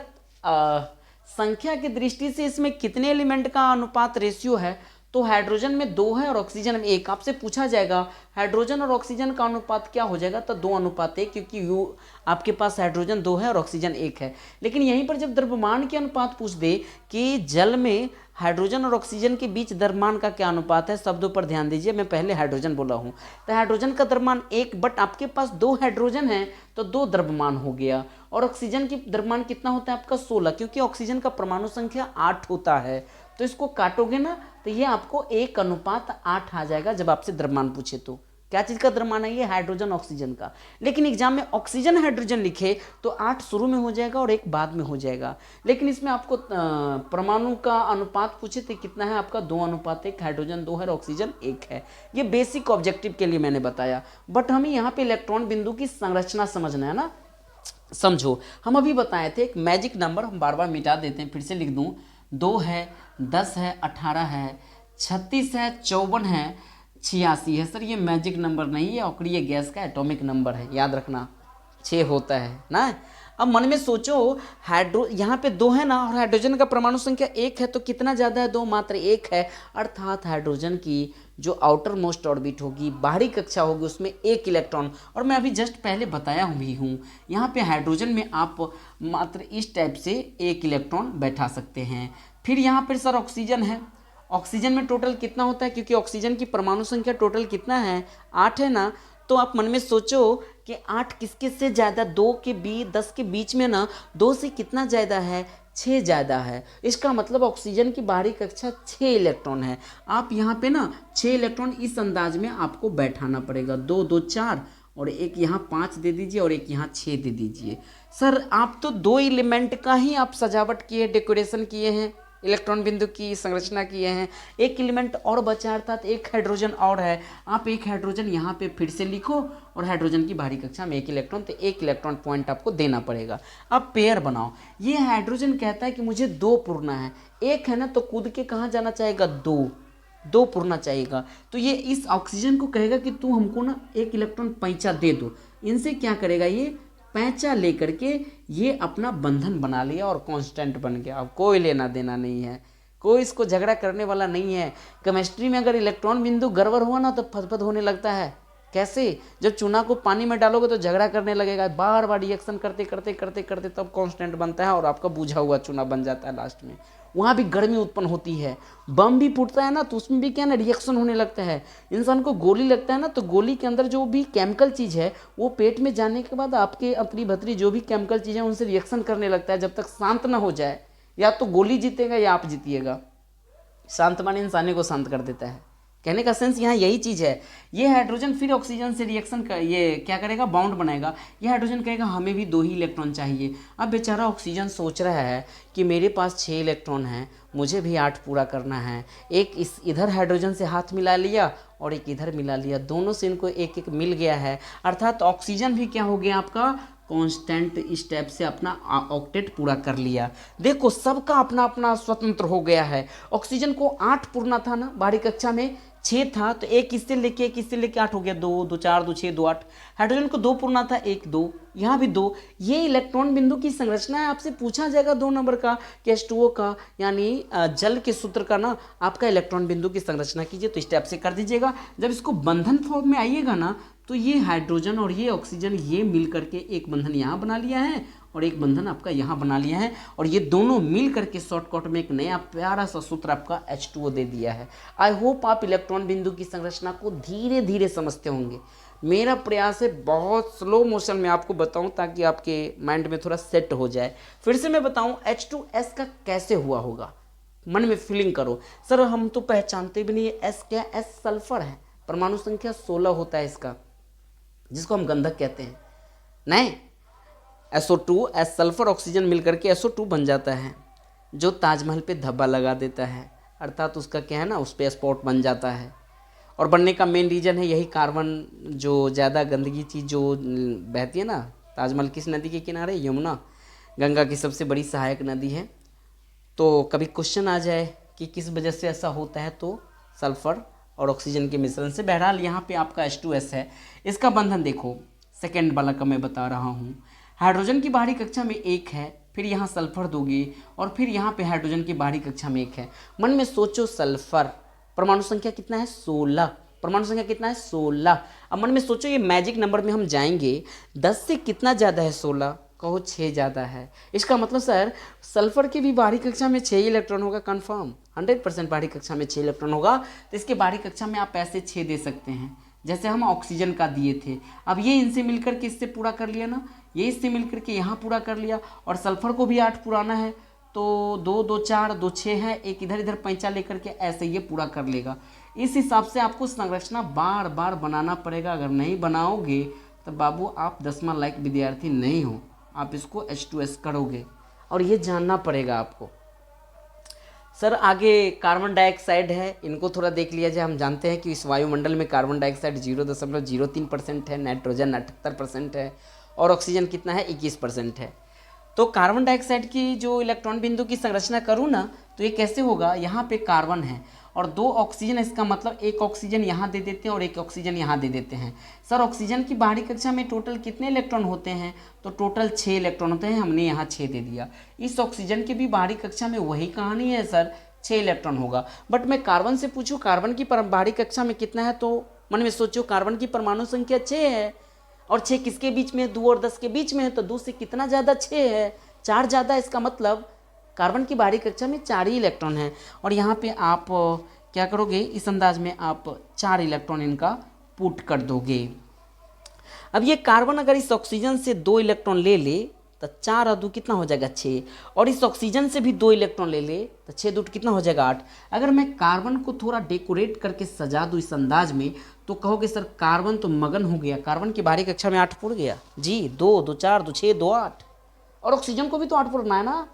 संख्या की दृष्टि से इसमें कितने एलिमेंट का अनुपात रेशियो है, तो हाइड्रोजन में 2 है और ऑक्सीजन में 1। आपसे पूछा जाएगा हाइड्रोजन और ऑक्सीजन का अनुपात क्या हो जाएगा, तो 2:1, क्योंकि आपके पास हाइड्रोजन 2 है और ऑक्सीजन 1 है। लेकिन यहीं पर जब द्रव्यमान के अनुपात पूछ दे कि जल में हाइड्रोजन और ऑक्सीजन के बीच द्रव्यमान का क्या अनुपात है, शब्दों पर ध्यान दीजिए। मैं पहले हाइड्रोजन बोला हूँ, तो हाइड्रोजन का द्रव्यमान 1, बट आपके पास 2 हाइड्रोजन है तो 2 द्रव्यमान हो गया। और ऑक्सीजन की द्रव्यमान कितना होता है आपका 16, क्योंकि ऑक्सीजन का परमाणु संख्या 8 होता है। तो इसको काटोगे ना तो ये आपको 1:8 आ जाएगा जब आपसे द्रव्यमान पूछे तो। क्या चीज़ का द्रव्यमान है ये? हाइड्रोजन ऑक्सीजन का। लेकिन एग्जाम में ऑक्सीजन हाइड्रोजन लिखे तो 8 शुरू में हो जाएगा और 1 बाद में हो जाएगा। लेकिन इसमें आपको परमाणु का अनुपात पूछे तो कितना है आपका 2:1, हाइड्रोजन 2 है और ऑक्सीजन 1 है। ये बेसिक ऑब्जेक्टिव के लिए मैंने बताया, बट हमें यहाँ पे इलेक्ट्रॉन बिंदु की संरचना समझना है ना। समझो, हम अभी बताए थे एक मैजिक नंबर, हम बार बार मिटा देते हैं, फिर से लिख दूं, 2 है, 10 है, 18 है, 36 है, 54 है, 86 है। सर ये मैजिक नंबर नहीं है, अक्रिय गैस का एटॉमिक नंबर है, याद रखना 6 होता है ना। अब मन में सोचो, यहाँ पे 2 है ना और हाइड्रोजन का परमाणु संख्या 1 है, तो कितना ज़्यादा है? 2 मात्र 1 है, अर्थात हाइड्रोजन की जो आउटर मोस्ट ऑर्बिट होगी, बाहरी कक्षा होगी, उसमें 1 इलेक्ट्रॉन। और मैं अभी जस्ट पहले बताया भी हूँ, यहाँ पे हाइड्रोजन में आप मात्र इस टाइप से 1 इलेक्ट्रॉन बैठा सकते हैं। फिर यहाँ पर सर ऑक्सीजन है, ऑक्सीजन में टोटल कितना होता है? क्योंकि ऑक्सीजन की परमाणु संख्या टोटल कितना है? 8 है ना। तो आप मन में सोचो कि 8 किसके से ज़्यादा? 2 के 10 के बीच में ना 2 से कितना ज़्यादा है? 6 ज़्यादा है। इसका मतलब ऑक्सीजन की बाहरी कक्षा 6 इलेक्ट्रॉन है। आप यहाँ पे ना 6 इलेक्ट्रॉन इस अंदाज में आपको बैठाना पड़ेगा, 2 2 4 और एक यहाँ 5 दे दीजिए और एक यहाँ 6 दे दीजिए। सर आप तो 2 एलिमेंट का ही आप सजावट किए, डेकोरेशन किए हैं, इलेक्ट्रॉन बिंदु की संरचना किए हैं, 1 एलिमेंट और बचा, अर्थात 1 हाइड्रोजन और है। आप 1 हाइड्रोजन यहाँ पे फिर से लिखो और हाइड्रोजन की बाहरी कक्षा में 1 इलेक्ट्रॉन, तो 1 इलेक्ट्रॉन पॉइंट आपको देना पड़ेगा। अब पेयर बनाओ। ये हाइड्रोजन कहता है कि मुझे 2 पुरना है, 1 है ना, तो कूद के कहाँ जाना चाहेगा? 2 पुरना चाहेगा। तो ये इस ऑक्सीजन को कहेगा कि तू हमको ना 1 इलेक्ट्रॉन पैंचा दे दो। इनसे क्या करेगा? ये पैंचा लेकर के ये अपना बंधन बना लिया और कांस्टेंट बन गया। अब कोई लेना देना नहीं है, कोई इसको झगड़ा करने वाला नहीं है। केमिस्ट्री में अगर इलेक्ट्रॉन बिंदु गड़बड़ हुआ ना तो फदफद होने लगता है। कैसे? जब चूना को पानी में डालोगे तो झगड़ा करने लगेगा, बार बार रिएक्शन करते करते करते करते तब कांस्टेंट बनता है और आपका बुझा हुआ चूना बन जाता है लास्ट में। वहाँ भी गर्मी उत्पन्न होती है। बम भी फूटता है ना तो उसमें भी क्या ना रिएक्शन होने लगता है। इंसान को गोली लगता है ना तो गोली के अंदर जो भी केमिकल चीज़ है वो पेट में जाने के बाद आपके अतरी भतरी जो भी केमिकल चीज़ है उनसे रिएक्शन करने लगता है जब तक शांत ना हो जाए। या तो गोली जीतेगा या आप जीतिएगा। शांत माने इंसानी को शांत कर देता है। कहने का सेंस यहाँ यही चीज़ है। ये हाइड्रोजन फिर ऑक्सीजन से रिएक्शन कर ये क्या करेगा? बाउंड बनाएगा। ये हाइड्रोजन कहेगा हमें भी 2 ही इलेक्ट्रॉन चाहिए। अब बेचारा ऑक्सीजन सोच रहा है कि मेरे पास 6 इलेक्ट्रॉन हैं, मुझे भी 8 पूरा करना है। एक इस इधर हाइड्रोजन से हाथ मिला लिया और एक इधर मिला लिया, दोनों से इनको एक एक मिल गया है, अर्थात ऑक्सीजन भी क्या हो गया आपका? कांस्टेंट स्टेप से अपना ऑक्टेट पूरा कर लिया। देखो सबका अपना अपना स्वतंत्र हो गया है। ऑक्सीजन को 8 पूर्णा था ना, बाहरी कक्षा में 6 था, तो एक इससे लेके 8 हो गया, 2 2 4 2 6 2 8। हाइड्रोजन को 2 पूर्णा था, 1 2, यहाँ भी 2। ये इलेक्ट्रॉन बिंदु की संरचना है। आपसे पूछा जाएगा 2 नंबर का कि H2O का यानी जल के सूत्र का ना आपका इलेक्ट्रॉन बिंदु की संरचना कीजिए, तो इस टाइप से कर दीजिएगा। जब इसको बंधन फॉर्म में आइएगा ना तो ये हाइड्रोजन और ये ऑक्सीजन ये मिल करके एक बंधन यहाँ बना लिया है और एक बंधन आपका यहाँ बना लिया है, और ये दोनों मिल करके शॉर्टकट में एक नया प्यारा सा सूत्र आपका H2O दे दिया है। आई होप आप इलेक्ट्रॉन बिंदु की संरचना को धीरे धीरे समझते होंगे। मेरा प्रयास है बहुत स्लो मोशन में आपको बताऊं ताकि आपके माइंड में थोड़ा सेट हो जाए। फिर से मैं बताऊं H2S का कैसे हुआ होगा, मन में फीलिंग करो। सर हम तो पहचानते भी नहीं है S क्या? S सल्फर है, परमाणु संख्या 16 होता है इसका, जिसको हम गंधक कहते हैं। नहीं, SO2 S सल्फर ऑक्सीजन मिलकर के SO2 बन जाता है, जो ताजमहल पे धब्बा लगा देता है, अर्थात उसका क्या है ना, उस पर स्पॉट बन जाता है। और बनने का मेन रीज़न है यही कार्बन, जो ज़्यादा गंदगी चीज़ जो बहती है ना। ताजमहल किस नदी के किनारे? यमुना, गंगा की सबसे बड़ी सहायक नदी है। तो कभी क्वेश्चन आ जाए कि किस वजह से ऐसा होता है, तो सल्फर और ऑक्सीजन के मिश्रण से। बहरहाल यहाँ पे आपका H2S है। इसका बंधन देखो, सेकेंड वाला का मैं बता रहा हूँ। हाइड्रोजन की बाहरी कक्षा में 1 है, फिर यहाँ सल्फर दोगे और फिर यहाँ पे हाइड्रोजन की बाहरी कक्षा में 1 है। मन में सोचो, सल्फर परमाणु संख्या कितना है? 16। परमाणु संख्या कितना है? 16। अब मन में सोचो ये मैजिक नंबर में हम जाएंगे, 10 से कितना ज़्यादा है? 16। कहो 6 ज़्यादा है। इसका मतलब सर सल्फर की भी बाहरी कक्षा में 6 इलेक्ट्रॉन होगा, कंफर्म 100% बाहरी कक्षा में 6 इलेक्ट्रॉन होगा। तो इसके बाहरी कक्षा में आप ऐसे 6 दे सकते हैं। जैसे हम ऑक्सीजन का दिए थे, अब ये इनसे मिलकर के इससे पूरा कर लिया ना, ये इससे मिलकर के यहाँ पूरा कर लिया, और सल्फर को भी 8 पुराना है, तो 2 2 4 2 6 है, एक इधर इधर पैंचा लेकर के ऐसे ये पूरा कर लेगा। इस हिसाब से आपको संरचना बार बार बनाना पड़ेगा। अगर नहीं बनाओगे तो बाबू आप 10वां लायक विद्यार्थी नहीं हो, आप इसको H2S करोगे, और ये जानना पड़ेगा आपको। सर आगे कार्बन डाइऑक्साइड है, इनको थोड़ा देख लिया जाए। हम जानते हैं कि इस वायुमंडल में कार्बन डाइऑक्साइड 0.03% है, नाइट्रोजन 78% है, और ऑक्सीजन कितना है 21% है। तो कार्बन डाइऑक्साइड की जो इलेक्ट्रॉन बिंदु की संरचना करूँ ना, तो ये कैसे होगा, यहाँ पे कार्बन है और 2 ऑक्सीजन, इसका मतलब एक ऑक्सीजन यहाँ दे देते हैं और एक ऑक्सीजन यहाँ दे देते हैं। सर ऑक्सीजन की बाहरी कक्षा में टोटल कितने इलेक्ट्रॉन होते हैं, तो टोटल 6 इलेक्ट्रॉन होते हैं, हमने यहाँ 6 दे दिया। इस ऑक्सीजन की भी बाहरी कक्षा में वही कहानी है सर, 6 इलेक्ट्रॉन होगा। बट मैं कार्बन से पूछूँ कार्बन की बाहरी कक्षा में कितना है, तो मन में सोचो कार्बन की परमाणु संख्या 6 है, और 6 किसके बीच में है, 2 और 10 के बीच में है, तो 2 से कितना ज़्यादा 6 है, 4 ज़्यादा। इसका मतलब कार्बन की बाहरी कक्षा में 4 ही इलेक्ट्रॉन है, और यहाँ पे आप क्या करोगे, इस अंदाज में आप 4 इलेक्ट्रॉन इनका पुट कर दोगे। अब ये कार्बन अगर इस ऑक्सीजन से 2 इलेक्ट्रॉन ले ले तो 4 और 2 कितना हो जाएगा 6, और इस ऑक्सीजन से भी 2 इलेक्ट्रॉन ले ले तो 6 2 कितना हो जाएगा 8। अगर मैं कार्बन को थोड़ा डेकोरेट करके सजा दूँ इस अंदाज में, तो कहोगे सर कार्बन तो मगन हो गया, कार्बन की बाहरी कक्षा में 8 पुर गया जी, 2 2 4 2 6 2 8, और ऑक्सीजन को भी तो 8 पुरना है ना।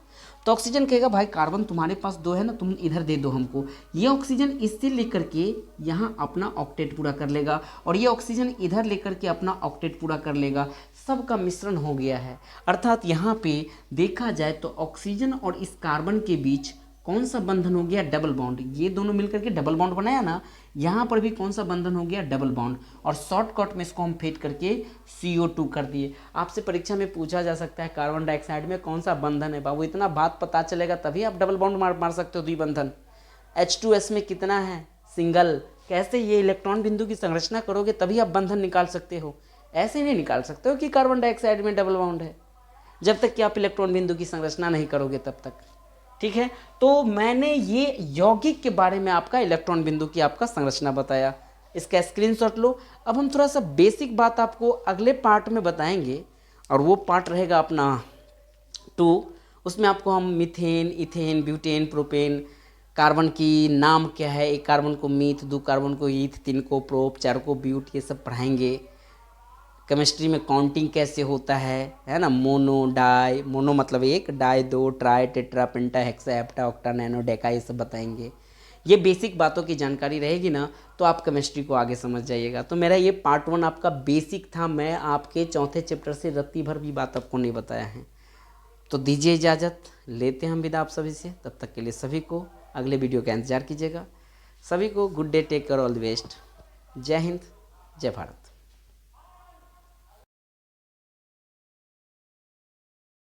तो ऑक्सीजन कहेगा भाई कार्बन तुम्हारे पास 2 है ना, तुम इधर दे दो हमको। ये ऑक्सीजन इससे लेकर के यहाँ अपना ऑक्टेट पूरा कर लेगा, और ये ऑक्सीजन इधर लेकर के अपना ऑक्टेट पूरा कर लेगा, सबका मिश्रण हो गया है। अर्थात यहाँ पे देखा जाए तो ऑक्सीजन और इस कार्बन के बीच कौन सा बंधन हो गया, डबल बॉन्ड। ये दोनों मिलकर के डबल बॉन्ड बनाया ना, यहाँ पर भी कौन सा बंधन हो गया, डबल बॉन्ड, और शॉर्टकट में इसको हम फेड करके CO2 कर दिए। आपसे परीक्षा में पूछा जा सकता है कार्बन डाइऑक्साइड में कौन सा बंधन है, बाबू इतना बात पता चलेगा तभी आप डबल बॉन्ड मार सकते हो, द्विबंधन। H2S में कितना है, सिंगल। कैसे, ये इलेक्ट्रॉन बिंदु की संरचना करोगे तभी आप बंधन निकाल सकते हो, ऐसे नहीं निकाल सकते हो कि कार्बन डाइऑक्साइड में डबल बॉन्ड है, जब तक कि आप इलेक्ट्रॉन बिंदु की संरचना नहीं करोगे तब तक। ठीक है, तो मैंने ये यौगिक के बारे में आपका इलेक्ट्रॉन बिंदु की आपका संरचना बताया, इसका स्क्रीनशॉट लो। अब हम थोड़ा सा बेसिक बात आपको अगले पार्ट में बताएंगे, और वो पार्ट रहेगा अपना 2। उसमें आपको हम methane, ethane, butane, propane, carbon की नाम क्या है, एक कार्बन को मीथ, 2 कार्बन को ईथ, 3 को प्रोप, 4 को ब्यूट, ये सब पढ़ाएंगे। केमिस्ट्री में काउंटिंग कैसे होता है ना, मोनो, डाई, मोनो मतलब 1, di 2, tri, tetra, penta, hexa, hepta, octa, nona, deca, ये सब बताएंगे। ये बेसिक बातों की जानकारी रहेगी ना, तो आप केमिस्ट्री को आगे समझ जाइएगा। तो मेरा ये पार्ट 1 आपका बेसिक था, मैं आपके 4थे चैप्टर से रत्ती भर भी बात आपको नहीं बताया है। तो दीजिए इजाज़त, लेते हैं हम विदा आप सभी से। तब तक के लिए सभी को अगले वीडियो का इंतजार कीजिएगा। सभी को good day, take care, all the best. जय हिंद, जय भारत।